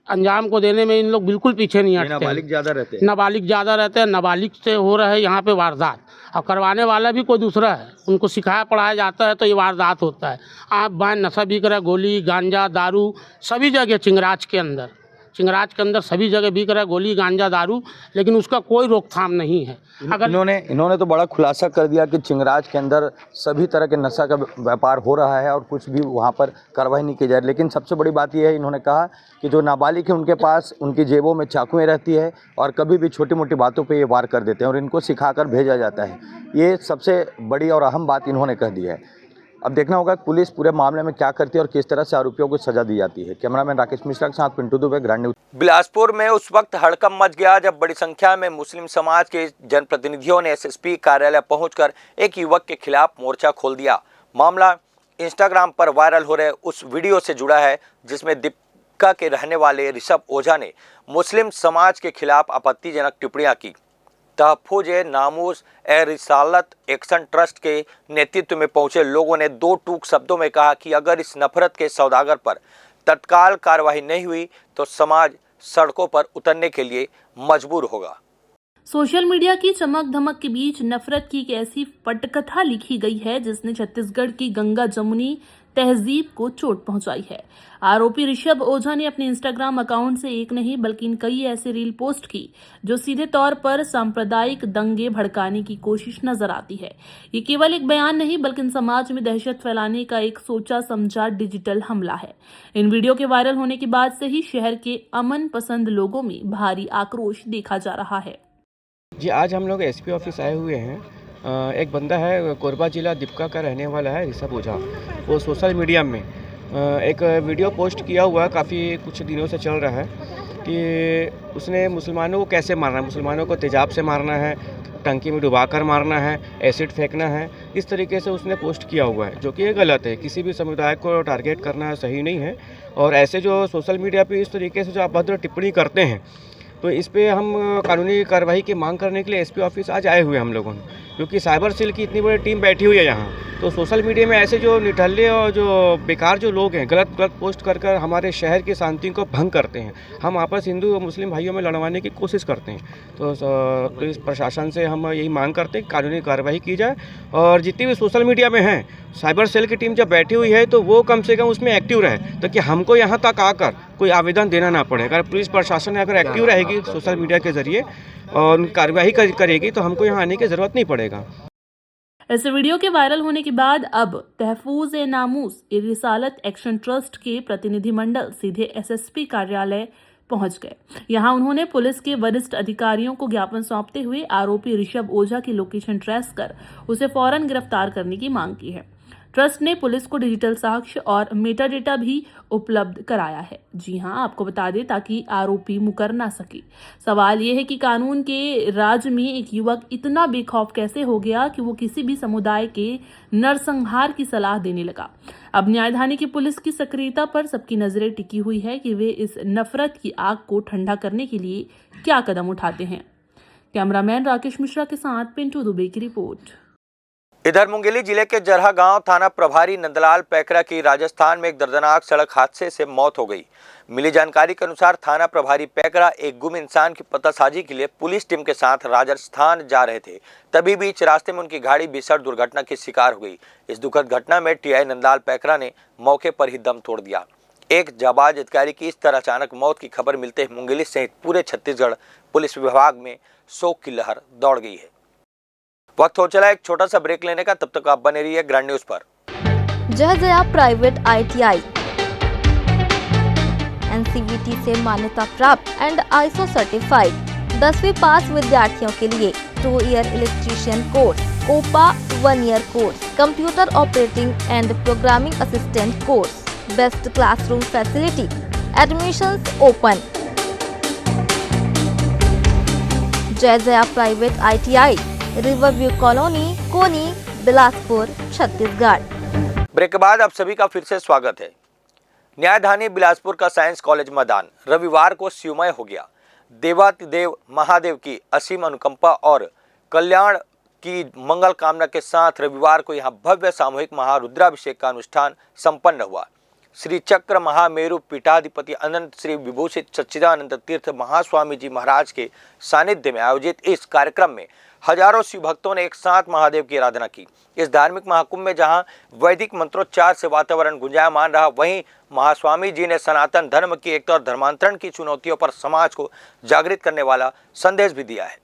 अंजाम को देने में इन लोग बिल्कुल पीछे नहीं हटते। नाबालिग ज़्यादा रहते हैं। नाबालिग ज़्यादा रहते हैं, नाबालिग से हो रहा है यहाँ पे वारदात, और करवाने वाला भी कोई दूसरा है, उनको सिखाया पढ़ाया जाता है तो ये वारदात होता है। आप बाएं नशा बिक रहा है, गोली गांजा दारू सभी जगह चिंगराज के अंदर सभी जगह बिक रहा है गोली गांजा दारू, लेकिन उसका कोई रोकथाम नहीं है। अगर इन्होंने तो बड़ा खुलासा कर दिया कि चिंगराज के अंदर सभी तरह के नशा का व्यापार हो रहा है और कुछ भी वहाँ पर कार्रवाई नहीं की जा रही। लेकिन सबसे बड़ी बात यह है, इन्होंने कहा कि जो नाबालिग है उनके पास उनकी जेबों में चाकुएं रहती है और कभी भी छोटी मोटी बातों पे ये वार कर देते हैं और इनको सिखाकर भेजा जाता है। ये सबसे बड़ी और अहम बात इन्होंने कह दी है। अब देखना होगा कि पुलिस पूरे मामले में क्या करती है और किस तरह से आरोपियों को सजा दी जाती है। कैमरामैन राकेश मिश्रा के साथ पिंटू दुबे, ग्रैंड न्यूज। बिलासपुर में उस वक्त हड़कंप मच गया जब बड़ी संख्या में मुस्लिम समाज के जनप्रतिनिधियों ने एसएसपी कार्यालय पहुंचकर एक युवक के खिलाफ मोर्चा खोल दिया। मामला इंस्टाग्राम पर वायरल हो रहे उस वीडियो से जुड़ा है जिसमें दीपिका के रहने वाले ऋषभ ओझा ने मुस्लिम समाज के खिलाफ आपत्तिजनक टिप्पणियां की। तहफ़्फ़ुज़-ए-नामूस-ए-रिसालत एक्शन ट्रस्ट के नेतृत्व में पहुंचे लोगों ने दो टूक शब्दों में कहा कि अगर इस नफरत के सौदागर पर तत्काल कार्रवाई नहीं हुई तो समाज सड़कों पर उतरने के लिए मजबूर होगा। सोशल मीडिया की चमक धमक के बीच नफरत की एक ऐसी पटकथा लिखी गई है जिसने छत्तीसगढ़ की गंगा जमुनी तहजीब को चोट पहुंचाई है। आरोपी ऋषभ ओझा ने अपने इंस्टाग्राम अकाउंट से एक नहीं बल्कि कई ऐसे रील पोस्ट की जो सीधे तौर पर सांप्रदायिक दंगे भड़काने की कोशिश नजर आती है। ये केवल एक बयान नहीं बल्कि समाज में दहशत फैलाने का एक सोचा समझा डिजिटल हमला है। इन वीडियो के वायरल होने के बाद से ही शहर के अमन पसंद लोगों में भारी आक्रोश देखा जा रहा है। जी, आज हम लोग एसपी ऑफिस आए हुए हैं। एक बंदा है कोरबा जिला दीपका का रहने वाला है ऋषभ ओझा। वो सोशल मीडिया में एक वीडियो पोस्ट किया हुआ है, काफ़ी कुछ दिनों से चल रहा है कि उसने मुसलमानों को कैसे मारना है, मुसलमानों को तेजाब से मारना है, टंकी में डुबाकर मारना है, एसिड फेंकना है, इस तरीके से उसने पोस्ट किया हुआ है, जो कि ये गलत है। किसी भी समुदाय को टारगेट करना सही नहीं है। और ऐसे जो सोशल मीडिया पे इस तरीके से जो अभद्र टिप्पणी करते हैं तो इस पे हम कानूनी कार्रवाई की मांग करने के लिए एसपी ऑफिस आज आए हुए हम लोगों ने, क्योंकि साइबर सेल की इतनी बड़ी टीम बैठी हुई है यहाँ। तो सोशल मीडिया में ऐसे जो निठल्ले और जो बेकार जो लोग हैं गलत पोस्ट कर हमारे शहर की शांति को भंग करते हैं। हम आपस हिंदू और मुस्लिम भाइयों में लड़वाने की कोशिश करते हैं। तो पुलिस प्रशासन से हम यही मांग करते हैं कानूनी कार्रवाई की जाए और जितनी भी सोशल मीडिया में हैं साइबर सेल की टीम जब बैठी हुई है तो वो कम से कम उसमें एक्टिव रहे, ताकि हमको यहाँ तक आकर कोई आवेदन देना ना पड़े। अगर पुलिस प्रशासन अगर एक्टिव रहेगी सोशल मीडिया के जरिए और कार्रवाई करेगी तो हमको यहाँ आने की ज़रूरत नहीं पड़ेगा। इस वीडियो के वायरल होने के बाद अब तहफ़्फ़ुज़-ए-नामूस-ए-रिसालत एक्शन ट्रस्ट के प्रतिनिधिमंडल सीधे एसएसपी कार्यालय पहुंच गए। यहां उन्होंने पुलिस के वरिष्ठ अधिकारियों को ज्ञापन सौंपते हुए आरोपी ऋषभ ओझा की लोकेशन ट्रेस कर उसे फौरन गिरफ्तार करने की मांग की है। ट्रस्ट ने पुलिस को डिजिटल साक्ष्य और मेटाडेटा भी उपलब्ध कराया है। जी हां, आपको बता दें ताकि आरोपी मुकर ना सके। सवाल यह है कि कानून के राज में एक युवक इतना बेखौफ कैसे हो गया कि वो किसी भी समुदाय के नरसंहार की सलाह देने लगा। अब न्यायधानी की पुलिस की सक्रियता पर सबकी नजरें टिकी हुई है कि वे इस नफरत की आग को ठंडा करने के लिए क्या कदम उठाते हैं। कैमरामैन राकेश मिश्रा के साथ पिंटू दुबे की रिपोर्ट। इधर मुंगेली जिले के जरहा गांव थाना प्रभारी नंदलाल पैकरा की राजस्थान में एक दर्दनाक सड़क हादसे से मौत हो गई। मिली जानकारी के अनुसार थाना प्रभारी पैकरा एक गुम इंसान की पतासाजी के लिए पुलिस टीम के साथ राजस्थान जा रहे थे। तभी बीच रास्ते में उनकी गाड़ी भीषण दुर्घटना की शिकार हो गई। इस दुखद घटना में टीआई नंदलाल पैकरा ने मौके पर ही दम तोड़ दिया। एक जाबाज अधिकारी की इस तरह अचानक मौत की खबर मिलते ही मुंगेली सहित पूरे छत्तीसगढ़ पुलिस विभाग में शोक की लहर दौड़ गई है। वक्त हो चला एक छोटा सा ब्रेक लेने का, तब तक आप बने रहिए ग्रैंड न्यूज पर। जय प्राइवेट ITI NCVT से मान्यता प्राप्त एंड ISO सर्टिफाइड 10वीं पास विद्यार्थियों के लिए 2 year electrician course, COPA 1 year course, computer operating and programming assistant course, best classroom facility, admissions open. Jai private ITI, river view colony, Koni, Bilaspur, Chhattisgarh. Break के बाद आप सभी का फिर से स्वागत है। न्यायधानी बिलासपुर का साइंस कॉलेज मैदान रविवार को शिवमय हो गया। देवातिदेव महादेव की असीम अनुकंपा और कल्याण की मंगल कामना के साथ रविवार को यहां भव्य सामूहिक महारुद्राभिषेक का अनुष्ठान संपन्न हुआ। श्री चक्र महामेरु पीठाधिपति अनंत श्री विभूषित सच्चिदानंद तीर्थ महास्वामी जी महाराज के सानिध्य में आयोजित इस कार्यक्रम में हजारों शिव भक्तों ने एक साथ महादेव की आराधना की। इस धार्मिक महाकुंभ में जहां वैदिक मंत्रोच्चार से वातावरण गुंजायमान रहा, वहीं महास्वामी जी ने सनातन धर्म की एकता और धर्मांतरण की चुनौतियों पर समाज को जागृत करने वाला संदेश भी दिया है।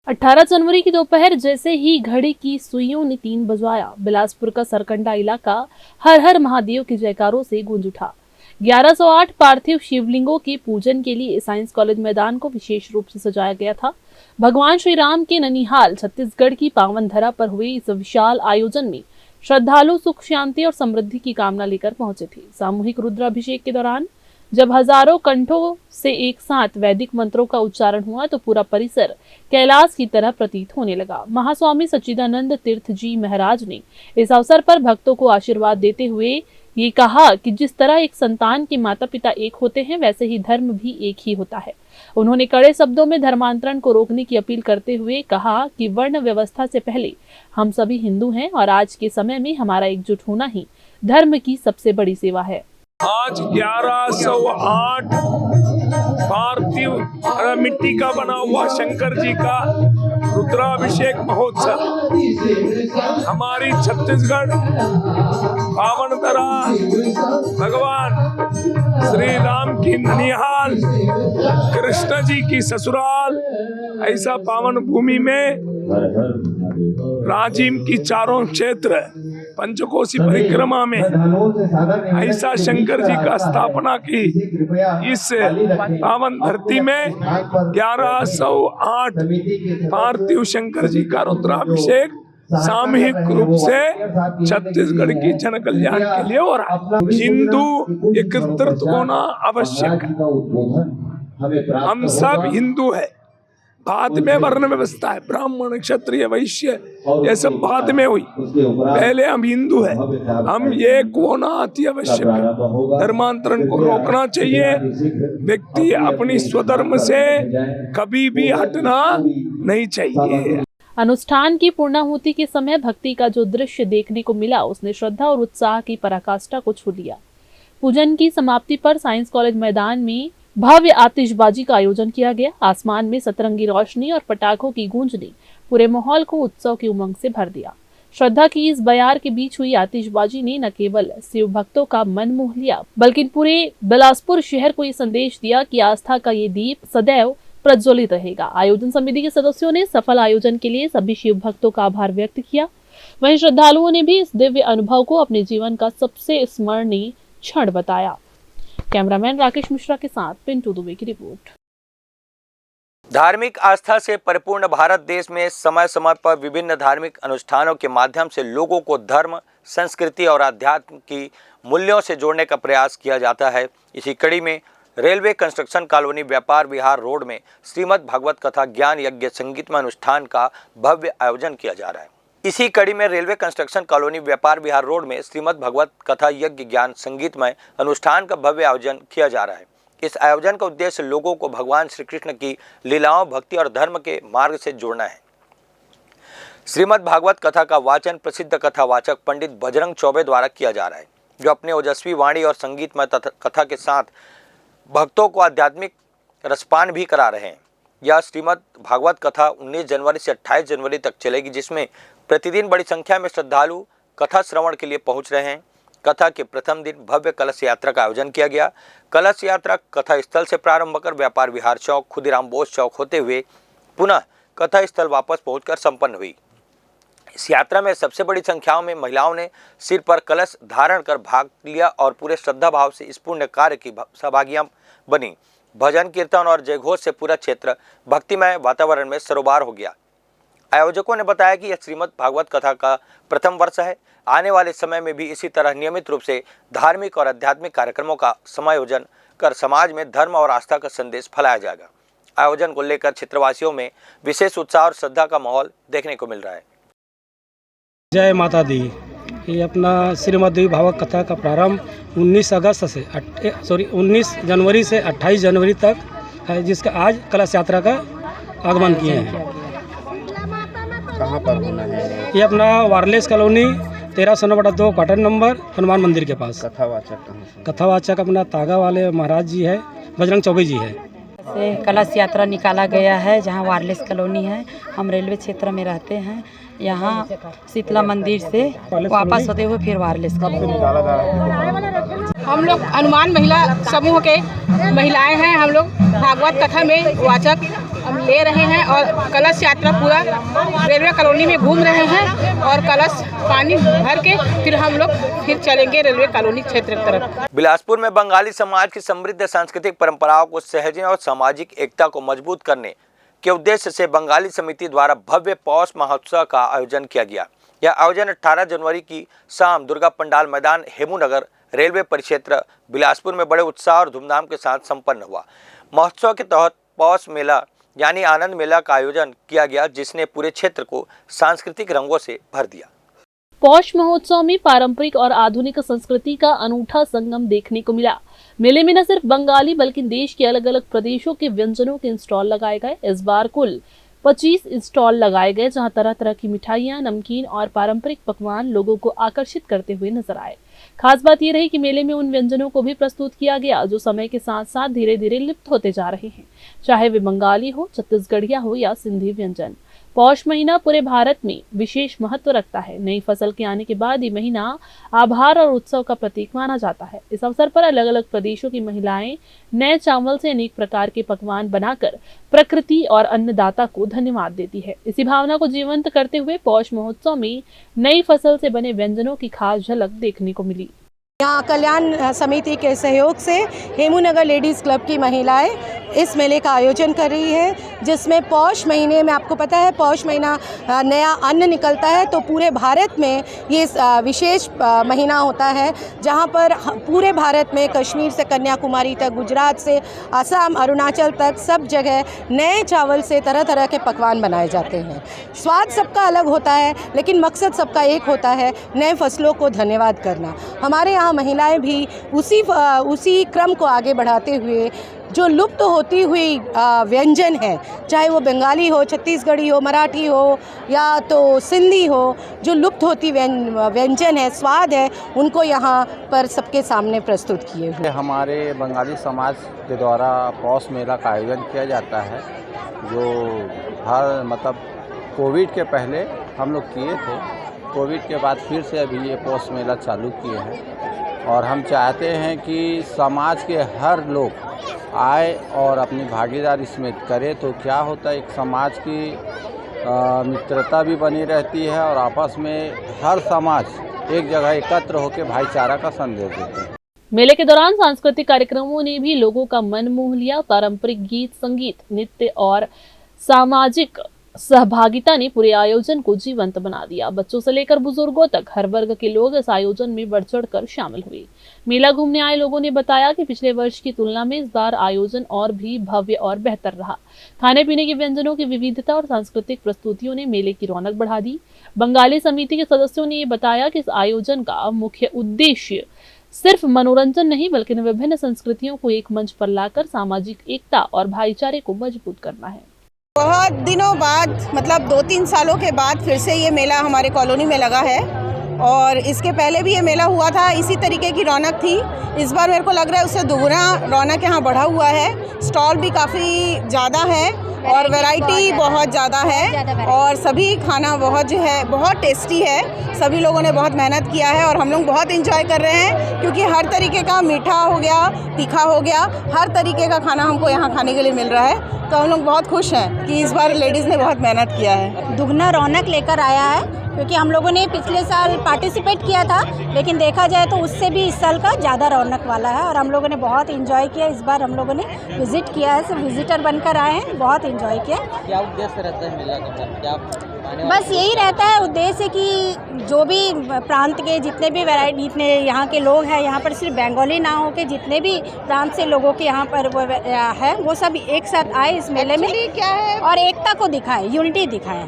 18 जनवरी की दोपहर जैसे ही घड़ी की सुइयों ने 3 बजवाया, बिलासपुर का सरकंडा इलाका हर हर महादेव के जयकारों से गूंज उठा। 1108 पार्थिव शिवलिंगों के पूजन के लिए साइंस कॉलेज मैदान को विशेष रूप से सजाया गया था। भगवान श्री राम के ननिहाल छत्तीसगढ़ की पावन धरा पर हुए इस विशाल आयोजन में श्रद्धालु सुख शांति और समृद्धि की कामना लेकर पहुंचे थे। सामूहिक रुद्राभिषेक के दौरान जब हजारों कंठों से एक साथ वैदिक मंत्रों का उच्चारण हुआ तो पूरा परिसर कैलाश की तरह प्रतीत होने लगा। महास्वामी सच्चिदानंद तीर्थ जी महाराज ने इस अवसर पर भक्तों को आशीर्वाद देते हुए ये कहा कि जिस तरह एक संतान के माता पिता एक होते हैं, वैसे ही धर्म भी एक ही होता है। उन्होंने कड़े शब्दों में धर्मांतरण को रोकने की अपील करते हुए कहा कि वर्ण व्यवस्था से पहले हम सभी हिंदू हैं और आज के समय में हमारा एकजुट होना ही धर्म की सबसे बड़ी सेवा है। आज 1108 पार्थिव मिट्टी का बना हुआ शंकर जी का रुद्राभिषेक महोत्सव हमारी छत्तीसगढ़ पावन धरा भगवान श्री राम की ननिहाल, कृष्ण जी की ससुराल, ऐसा पावन भूमि में राजिम की चारों क्षेत्र पंचकोशी परिक्रमा में ऐसा शंकर जी का स्थापना की इस पावन धरती में 1108 पार्थिव शंकर जी का रुद्राभिषेक सामूहिक रूप से छत्तीसगढ़ की जन कल्याण के लिए हो रहा है। हिंदू एकत्रित होना आवश्यक है। हम सब हिंदू है, बाद में वर्ण व्यवस्था है, ब्राह्मण क्षत्रिय वैश्य ये सब बाद में हुई, पहले हम हिंदू है। हम एक होना अति आवश्यक है। धर्मांतरण को रोकना चाहिए। व्यक्ति अपनी स्वधर्म से कभी भी हटना नहीं चाहिए। अनुष्ठान की पूर्णाहुति के समय भक्ति का जो दृश्य देखने को मिला, उसने श्रद्धा और उत्साह की पराकाष्ठा को छू लिया। पूजन की समाप्ति पर साइंस कॉलेज मैदान में भव्य आतिशबाजी का आयोजन किया गया। आसमान में सतरंगी रोशनी और पटाखों की गूंज ने पूरे माहौल को उत्सव की उमंग से भर दिया। श्रद्धा की इस बयार के बीच हुई आतिशबाजी ने न केवल शिव भक्तों का मन मोह लिया, बल्कि पूरे बिलासपुर शहर को ये संदेश दिया कि आस्था का ये दीप सदैव प्रज्वलित रहेगा। आयोजन समिति के सदस्यों ने सफल आयोजन के लिए सभी शिव भक्तों का आभार व्यक्त किया। वहीं श्रद्धालुओं ने भी इस दिव्य अनुभव को अपने जीवन का सबसे स्मरणीय क्षण बताया। कैमरामैन राकेश मिश्रा के साथ पिंटू दुबे की रिपोर्ट। धार्मिक आस्था से परिपूर्ण भारत देश में समय समय पर विभिन्न धार्मिक अनुष्ठानों के माध्यम से लोगों को धर्म, संस्कृति और अध्यात्म की मूल्यों से जोड़ने का प्रयास किया जाता है। इसी कड़ी में रेलवे कंस्ट्रक्शन कॉलोनी व्यापार विहार रोड में श्रीमद् भागवत कथा ज्ञान यज्ञ संगीतमय अनुष्ठान का भव्य आयोजन किया जा रहा है। इसी कड़ी में रेलवे कंस्ट्रक्शन कॉलोनी व्यापार विहार रोड में श्रीमद् भागवत कथा यज्ञ ज्ञान संगीतमय अनुष्ठान का भव्य आयोजन किया जा रहा है। इस आयोजन का उद्देश्य लोगों को भगवान श्री कृष्ण की लीलाओं, भक्ति और धर्म के मार्ग से जोड़ना है। श्रीमद् भागवत कथा का वाचन प्रसिद्ध कथावाचक पंडित बजरंग चौबे द्वारा किया जा रहा है, जो अपने ओजस्वी वाणी और संगीतमय कथा के साथ भक्तों को आध्यात्मिक रसपान भी करा रहे हैं। यह श्रीमद् भागवत कथा 19 जनवरी से 28 जनवरी तक चलेगी, जिसमें प्रतिदिन बड़ी संख्या में श्रद्धालु कथा श्रवण के लिए पहुंच रहे हैं। कथा के प्रथम दिन भव्य कलश यात्रा का आयोजन किया गया। कलश यात्रा कथा स्थल से प्रारंभ कर व्यापार विहार चौक, खुदीराम बोस चौक होते हुए पुनः कथा स्थल वापस पहुंचकर संपन्न हुई। इस यात्रा में सबसे बड़ी संख्याओं में महिलाओं ने सिर पर कलश धारण कर भाग लिया और पूरे श्रद्धा भाव से इस पुण्य कार्य की सहभागियां बनी। भजन कीर्तन और जयघोष से पूरा क्षेत्र भक्तिमय वातावरण में सरोबार हो गया। आयोजकों ने बताया कि यह श्रीमद् भागवत कथा का प्रथम वर्ष है। आने वाले समय में भी इसी तरह नियमित रूप से धार्मिक और आध्यात्मिक कार्यक्रमों का समायोजन कर समाज में धर्म और आस्था का संदेश फैलाया जाएगा। आयोजन को लेकर क्षेत्रवासियों में विशेष उत्साह और श्रद्धा का माहौल देखने को मिल रहा है। जय माता दी। ये अपना श्रीमद् भागवत कथा का प्रारंभ 19 जनवरी से 28 जनवरी तक है, जिसका आज कलश यात्रा का आगमन किए हैं। कहाँ पर होना है? ये अपना wireless colony 13/2 quarter number Hanuman मंदिर के पास। कथावाचक कहाँ से? कथावाचक अपना तागा वाले महाराज जी है, बजरंग चौबे जी है। से कलश यात्रा निकाला गया है जहां वायरलेस कॉलोनी है। हम रेलवे क्षेत्र में रहते हैं। यहाँ शीतला मंदिर से वापस होते हुए फिर वायरलेस निकाला जा रहा है। हम लोग हनुमान महिला समूह के महिलाएं हैं। हम लोग भागवत कथा में वाचक हम ले रहे हैं और कलश यात्रा पूरा रेलवे कॉलोनी में घूम रहे हैं और कलश पानी भर के फिर हम लोग फिर चलेंगे रेलवे कॉलोनी क्षेत्र की तरफ। बिलासपुर में बंगाली समाज की समृद्ध सांस्कृतिक परंपराओं को सहेजने और सामाजिक एकता को मजबूत करने के उद्देश्य से बंगाली समिति द्वारा भव्य पौष महोत्सव का आयोजन किया गया। यह आयोजन 18 जनवरी की शाम दुर्गा पंडाल मैदान हेमूनगर रेलवे परिक्षेत्र बिलासपुर में बड़े उत्साह और धूमधाम के साथ संपन्न हुआ। महोत्सव के तहत पौष मेला यानी आनंद मेला का आयोजन किया गया, जिसने पूरे क्षेत्र को सांस्कृतिक रंगों से भर दिया। पौष महोत्सव में पारंपरिक और आधुनिक संस्कृति का अनूठा संगम देखने को मिला। मेले में न सिर्फ बंगाली बल्कि देश के अलग अलग प्रदेशों के व्यंजनों के स्टॉल लगाए गए। इस बार कुल 25 स्टॉल लगाए गए, जहां तरह तरह की मिठाइयां, नमकीन और पारंपरिक पकवान लोगों को आकर्षित करते हुए नजर आए। खास बात यह रही कि मेले में उन व्यंजनों को भी प्रस्तुत किया गया जो समय के साथ साथ धीरे धीरे लुप्त होते जा रहे हैं, चाहे वे बंगाली हो, छत्तीसगढ़िया हो या सिंधी व्यंजन। पौष महीना पूरे भारत में विशेष महत्व रखता है। नई फसल के आने के बाद ये महीना आभार और उत्सव का प्रतीक माना जाता है। इस अवसर पर अलग अलग प्रदेशों की महिलाएं नए चावल से अनेक प्रकार के पकवान बनाकर प्रकृति और अन्नदाता को धन्यवाद देती है। इसी भावना को जीवंत करते हुए पौष महोत्सव में नई फसल से बने व्यंजनों की खास झलक देखने को मिली। यहाँ कल्याण समिति के सहयोग से हेमूनगर लेडीज़ क्लब की महिलाएं इस मेले का आयोजन कर रही है, जिसमें पौष महीने में आपको पता है पौष महीना नया अन्न निकलता है, तो पूरे भारत में ये विशेष महीना होता है जहाँ पर पूरे भारत में कश्मीर से कन्याकुमारी तक, गुजरात से असम, अरुणाचल तक सब जगह नए चावल से तरह तरह के पकवान बनाए जाते हैं। स्वाद सबका अलग होता है लेकिन मकसद सबका एक होता है, नए फसलों को धन्यवाद करना। हमारे यहाँ महिलाएं भी उसी क्रम को आगे बढ़ाते हुए जो लुप्त होती हुई व्यंजन है, चाहे वो बंगाली हो, छत्तीसगढ़ी हो, मराठी हो या तो सिंधी हो, जो लुप्त होती व्यंजन है, स्वाद है, उनको यहाँ पर सबके सामने प्रस्तुत किए हुए। हमारे बंगाली समाज के द्वारा पौष मेला का आयोजन किया जाता है, जो हर कोविड के पहले हम लोग किए थे। कोविड के बाद फिर से अभी ये पौष मेला चालू किए हैं और हम चाहते हैं कि समाज के हर लोग आए और अपनी भागीदारी इसमें करे, तो क्या होता है एक समाज की मित्रता भी बनी रहती है और आपस में हर समाज एक जगह एकत्र होकर भाईचारा का संदेश देते हैं। मेले के दौरान सांस्कृतिक कार्यक्रमों ने भी लोगों का मन मोह लिया। पारंपरिक गीत, संगीत, नृत्य और सामाजिक सहभागिता ने पूरे आयोजन को जीवंत बना दिया। बच्चों से लेकर बुजुर्गों तक हर वर्ग के लोग इस आयोजन में बढ़ चढ़ कर शामिल हुए। मेला घूमने आए लोगों ने बताया कि पिछले वर्ष की तुलना में इस बार आयोजन और भी भव्य और बेहतर रहा। खाने पीने के व्यंजनों की विविधता और सांस्कृतिक प्रस्तुतियों ने मेले की रौनक बढ़ा दी। बंगाली समिति के सदस्यों ने ये बताया कि इस आयोजन का मुख्य उद्देश्य सिर्फ मनोरंजन नहीं बल्कि विभिन्न संस्कृतियों को एक मंच पर लाकर सामाजिक एकता और भाईचारे को मजबूत करना है। बहुत दिनों बाद 2-3 सालों के बाद फिर से ये मेला हमारे कॉलोनी में लगा है और इसके पहले भी ये मेला हुआ था, इसी तरीके की रौनक थी। इस बार मेरे को लग रहा है उससे दुगना रौनक यहाँ बढ़ा हुआ है। स्टॉल भी काफ़ी ज़्यादा है और वैरायटी बहुत ज़्यादा है और सभी खाना बहुत टेस्टी है। सभी लोगों ने बहुत मेहनत किया है और हम लोग बहुत एंजॉय कर रहे हैं, क्योंकि हर तरीके का मीठा हो गया, तीखा हो गया, हर तरीके का खाना हमको यहाँ खाने के लिए मिल रहा है। तो हम लोग बहुत खुश हैं कि इस बार लेडीज़ ने बहुत मेहनत किया है। दुगना रौनक लेकर आया है, क्योंकि हम लोगों ने पिछले साल पार्टिसिपेट किया था, लेकिन देखा जाए तो उससे भी इस साल का ज़्यादा रौनक वाला है और हम लोगों ने बहुत एंजॉय किया। इस बार हम लोगों ने विजिट किया है, सब विजिटर बनकर आए हैं, बहुत एंजॉय किया। क्या उद्देश्य रहता है मेला का? क्या बस यही रहता है उद्देश्य कि जो भी प्रांत के जितने भी वैरायटी, जितने यहाँ के लोग हैं, यहाँ पर सिर्फ बंगाली ना हो के जितने भी प्रांत से लोगों के यहाँ पर है वो सब एक साथ आए इस मेले में क्या है और एकता को दिखाए, यूनिटी दिखाए।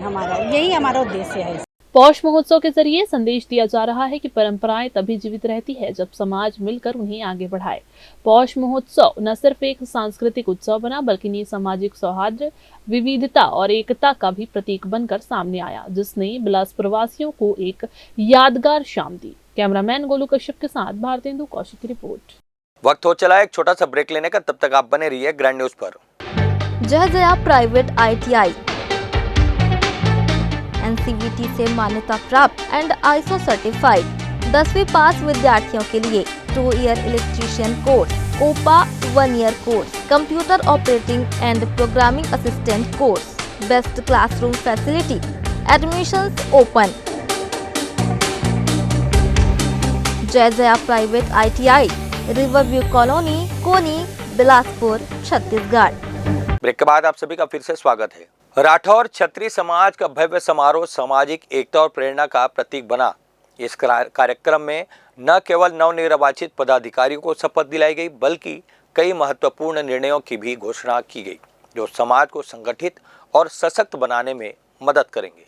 यही हमारा उद्देश्य है। पौष महोत्सव के जरिए संदेश दिया जा रहा है कि परंपराएं तभी जीवित रहती है जब समाज मिलकर उन्हें आगे बढ़ाए। पौष महोत्सव न सिर्फ एक सांस्कृतिक उत्सव बना बल्कि ये सामाजिक सौहार्द, विविधता और एकता का भी प्रतीक बनकर सामने आया, जिसने बिलासपुर वासियों को एक यादगार शाम दी। कैमरामैन गोलू कश्यप के साथ भारतेंदु कौशिक की रिपोर्ट। वक्त हो चला है एक छोटा सा ब्रेक लेने का, तब तक आप बने रहिए ग्रैंड न्यूज पर। जय जया प्राइवेट ITI NCVT से मान्यता प्राप्त एंड ISO सर्टिफाइड 10वीं पास विद्यार्थियों के लिए 2 year electrician course, COPA 1 year course, computer operating and programming assistant course, best classroom facility, admissions open. Jai Jaya private ITI, Riverview colony, Koni, Bilaspur, Chhattisgarh. Break के बाद आप सभी का फिर से स्वागत है। राठौर क्षत्रिय समाज का भव्य समारोह सामाजिक एकता और प्रेरणा का प्रतीक बना। इस कार्यक्रम में न केवल नवनिर्वाचित पदाधिकारियों को शपथ दिलाई गई बल्कि कई महत्वपूर्ण निर्णयों की भी घोषणा की गई जो समाज को संगठित और सशक्त बनाने में मदद करेंगे।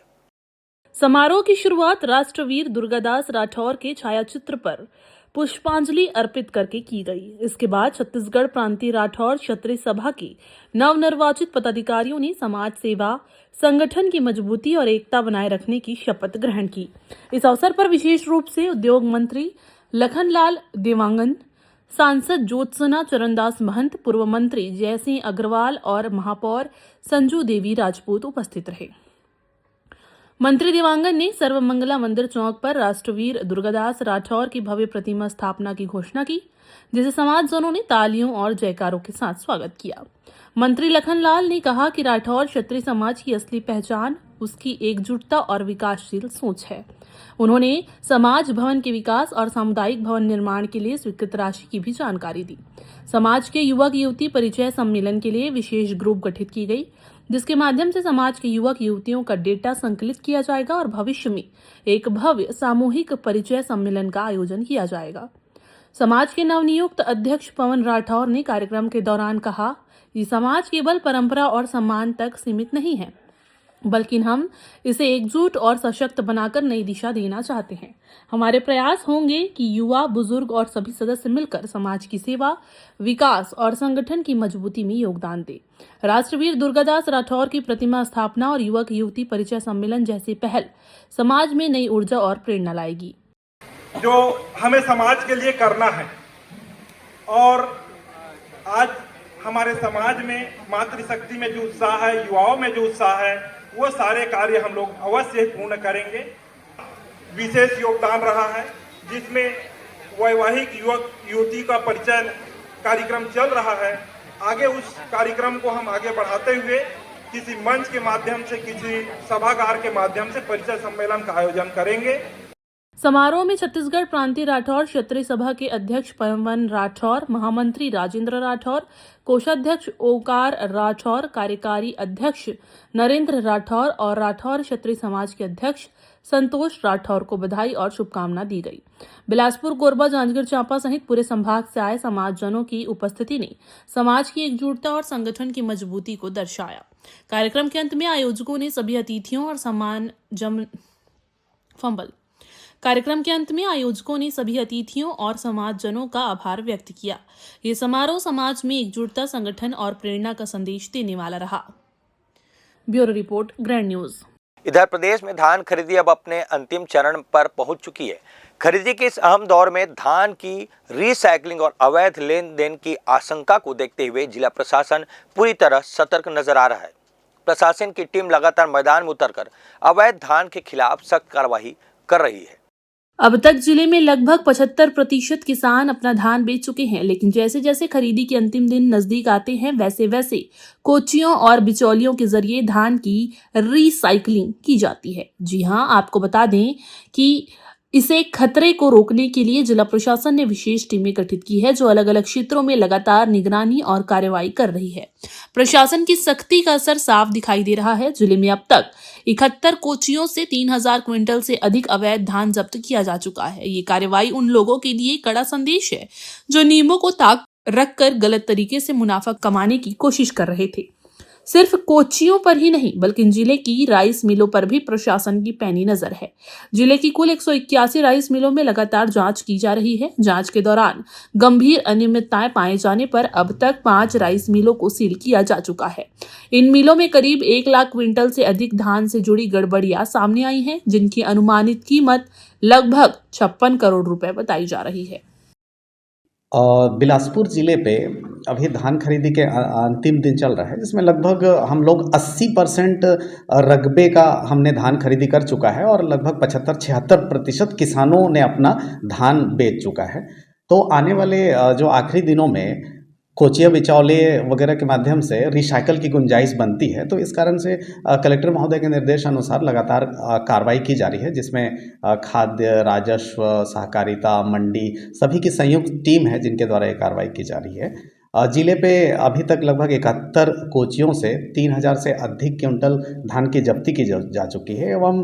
समारोह की शुरुआत राष्ट्रवीर दुर्गादास राठौर के छायाचित्र पर पुष्पांजलि अर्पित करके की गई। इसके बाद छत्तीसगढ़ प्रांतीय राठौर क्षत्रिय सभा के नवनिर्वाचित पदाधिकारियों ने समाज सेवा, संगठन की मजबूती और एकता बनाए रखने की शपथ ग्रहण की। इस अवसर पर विशेष रूप से उद्योग मंत्री लखनलाल देवांगन, सांसद ज्योत्सना चरणदास महंत, पूर्व मंत्री जयसिंह अग्रवाल और महापौर संजू देवी राजपूत उपस्थित रहे। मंत्री देवांगन ने सर्वमंगला मंदिर चौक पर राष्ट्रवीर दुर्गादास राठौर की भव्य प्रतिमा स्थापना की घोषणा की, जिसे समाजजनों ने तालियों और जयकारों के साथ स्वागत किया। मंत्री लखनलाल ने कहा कि राठौर क्षत्रिय समाज की असली पहचान उसकी एकजुटता और विकासशील सोच है। उन्होंने समाज भवन के विकास और सामुदायिक भवन निर्माण के लिए स्वीकृत राशि की भी जानकारी दी। समाज के युवक युवती परिचय सम्मेलन के लिए विशेष ग्रुप गठित की गई, जिसके माध्यम से समाज के युवक युवतियों का डेटा संकलित किया जाएगा और भविष्य में एक भव्य सामूहिक परिचय सम्मेलन का आयोजन किया जाएगा। समाज के नवनियुक्त अध्यक्ष पवन राठौर ने कार्यक्रम के दौरान कहा कि समाज केवल परंपरा और सम्मान तक सीमित नहीं है, बल्कि हम इसे एकजुट और सशक्त बनाकर नई दिशा देना चाहते हैं। हमारे प्रयास होंगे कि युवा, बुजुर्ग और सभी सदस्य मिलकर समाज की सेवा, विकास और संगठन की मजबूती में योगदान दें। राष्ट्रवीर दुर्गादास राठौर की प्रतिमा स्थापना और युवक युवती परिचय सम्मेलन जैसी पहल समाज में नई ऊर्जा और प्रेरणा लाएगी। जो हमें समाज के लिए करना है, और आज हमारे समाज में मातृशक्ति में जो उत्साह है, युवाओं में जो उत्साह है, वो सारे कार्य हम लोग अवश्य पूर्ण करेंगे। विशेष योगदान रहा है जिसमें वैवाहिक युवक युवती का परिचय कार्यक्रम चल रहा है। आगे उस कार्यक्रम को हम आगे बढ़ाते हुए किसी मंच के माध्यम से, किसी सभागार के माध्यम से परिचय सम्मेलन का आयोजन करेंगे। समारोह में छत्तीसगढ़ प्रांतीय राठौर क्षत्रिय सभा के अध्यक्ष पवन राठौर, महामंत्री राजेंद्र राठौर, कोषाध्यक्ष ओकार राठौर, कार्यकारी अध्यक्ष नरेंद्र राठौर और राठौर क्षत्रिय समाज के अध्यक्ष संतोष राठौर को बधाई और शुभकामना दी गई। बिलासपुर, कोरबा, जांजगीर चांपा सहित पूरे संभाग से आए समाजजनों की उपस्थिति ने समाज की एकजुटता और संगठन की मजबूती को दर्शाया। कार्यक्रम के अंत में आयोजकों ने सभी अतिथियों और समाजजनों का आभार व्यक्त किया। ये समारोह समाज में एकजुटता, संगठन और प्रेरणा का संदेश देने वाला रहा। Bureau report, grand news. इधर प्रदेश में धान खरीदी अब अपने अंतिम चरण पर पहुंच चुकी है। खरीदी के इस अहम दौर में धान की रिसाइकलिंग और अवैध लेन देन की आशंका को देखते हुए जिला प्रशासन पूरी तरह सतर्क नजर आ रहा है। प्रशासन की टीम लगातार मैदान में उतरकर अवैध धान के खिलाफ सख्त कार्रवाई कर रही है। अब तक जिले में लगभग 75% किसान अपना धान बेच चुके हैं, लेकिन जैसे जैसे खरीदी के अंतिम दिन नजदीक आते हैं वैसे वैसे कोचियों और बिचौलियों के जरिए धान की रिसाइकलिंग की जाती है। जी हां, आपको बता दें कि इसे खतरे को रोकने के लिए जिला प्रशासन ने विशेष टीमें गठित की है, जो अलग अलग क्षेत्रों में लगातार निगरानी और कार्रवाई कर रही है। प्रशासन की सख्ती का असर साफ दिखाई दे रहा है। जिले में अब तक 71 कोचियों से 3000 क्विंटल से अधिक अवैध धान जब्त किया जा चुका है। ये कार्रवाई उन लोगों के लिए कड़ा संदेश है जो नियमों को ताक रखकर गलत तरीके से मुनाफा कमाने की कोशिश कर रहे थे। सिर्फ कोचियों पर ही नहीं बल्कि जिले की राइस मिलों पर भी प्रशासन की पैनी नजर है। जिले की कुल 181 राइस मिलों में लगातार जांच की जा रही है। जांच के दौरान गंभीर अनियमितताएं पाए जाने पर अब तक 5 राइस मिलों को सील किया जा चुका है। इन मिलों में करीब 1 लाख क्विंटल से अधिक धान से जुड़ी गड़बड़ियां सामने आई हैं, जिनकी अनुमानित कीमत लगभग 56 करोड़ रुपए बताई जा रही है। और बिलासपुर ज़िले पे अभी धान खरीदी के अंतिम दिन चल रहा है, जिसमें लगभग हम लोग 80% रकबे का हमने धान खरीदी कर चुका है और लगभग 75-76% किसानों ने अपना धान बेच चुका है। तो आने वाले जो आखिरी दिनों में कोचिया बिचौलिए वगैरह के माध्यम से रिसाइकल की गुंजाइश बनती है। तो इस कारण से कलेक्टर महोदय के निर्देश अनुसार लगातार कार्रवाई की जा रही है, जिसमें खाद्य, राजस्व, सहकारिता, मंडी सभी की संयुक्त टीम है जिनके द्वारा ये कार्रवाई की जा रही है। जिले पे अभी तक लगभग 71 कोचियों से 3000 से अधिक क्विंटल धान की जब्ती की जा चुकी है एवं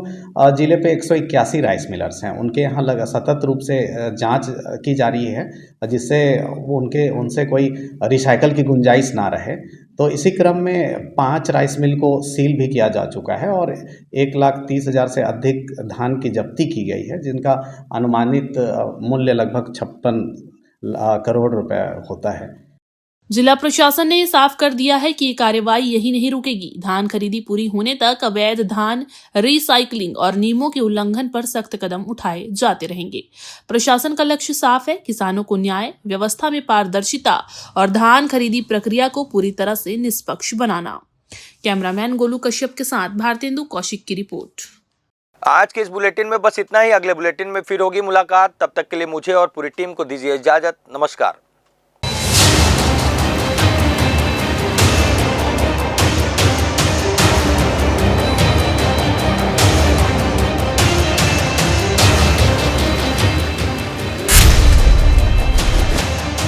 जिले पे 181 राइस मिलर्स हैं, उनके यहाँ सतत रूप से जांच की जा रही है, जिससे वो उनसे कोई रिसाइकल की गुंजाइश ना रहे। तो इसी क्रम में 5 राइस मिल को सील भी किया जा चुका है और 1,30,000 से अधिक धान की जब्ती की गई है, जिनका अनुमानित मूल्य लगभग 56 करोड़ रुपए होता है। जिला प्रशासन ने साफ कर दिया है कि ये कार्रवाई यही नहीं रुकेगी। धान खरीदी पूरी होने तक अवैध धान रिसाइकलिंग और नियमों के उल्लंघन पर सख्त कदम उठाए जाते रहेंगे। प्रशासन का लक्ष्य साफ है, किसानों को न्याय, व्यवस्था में पारदर्शिता और धान खरीदी प्रक्रिया को पूरी तरह से निष्पक्ष बनाना। कैमरामैन गोलू कश्यप के साथ भारतेंदु कौशिक की रिपोर्ट। आज के इस बुलेटिन में बस इतना ही। अगले बुलेटिन में फिर होगी मुलाकात। तब तक के लिए मुझे और पूरी टीम को दीजिए इजाजत। नमस्कार।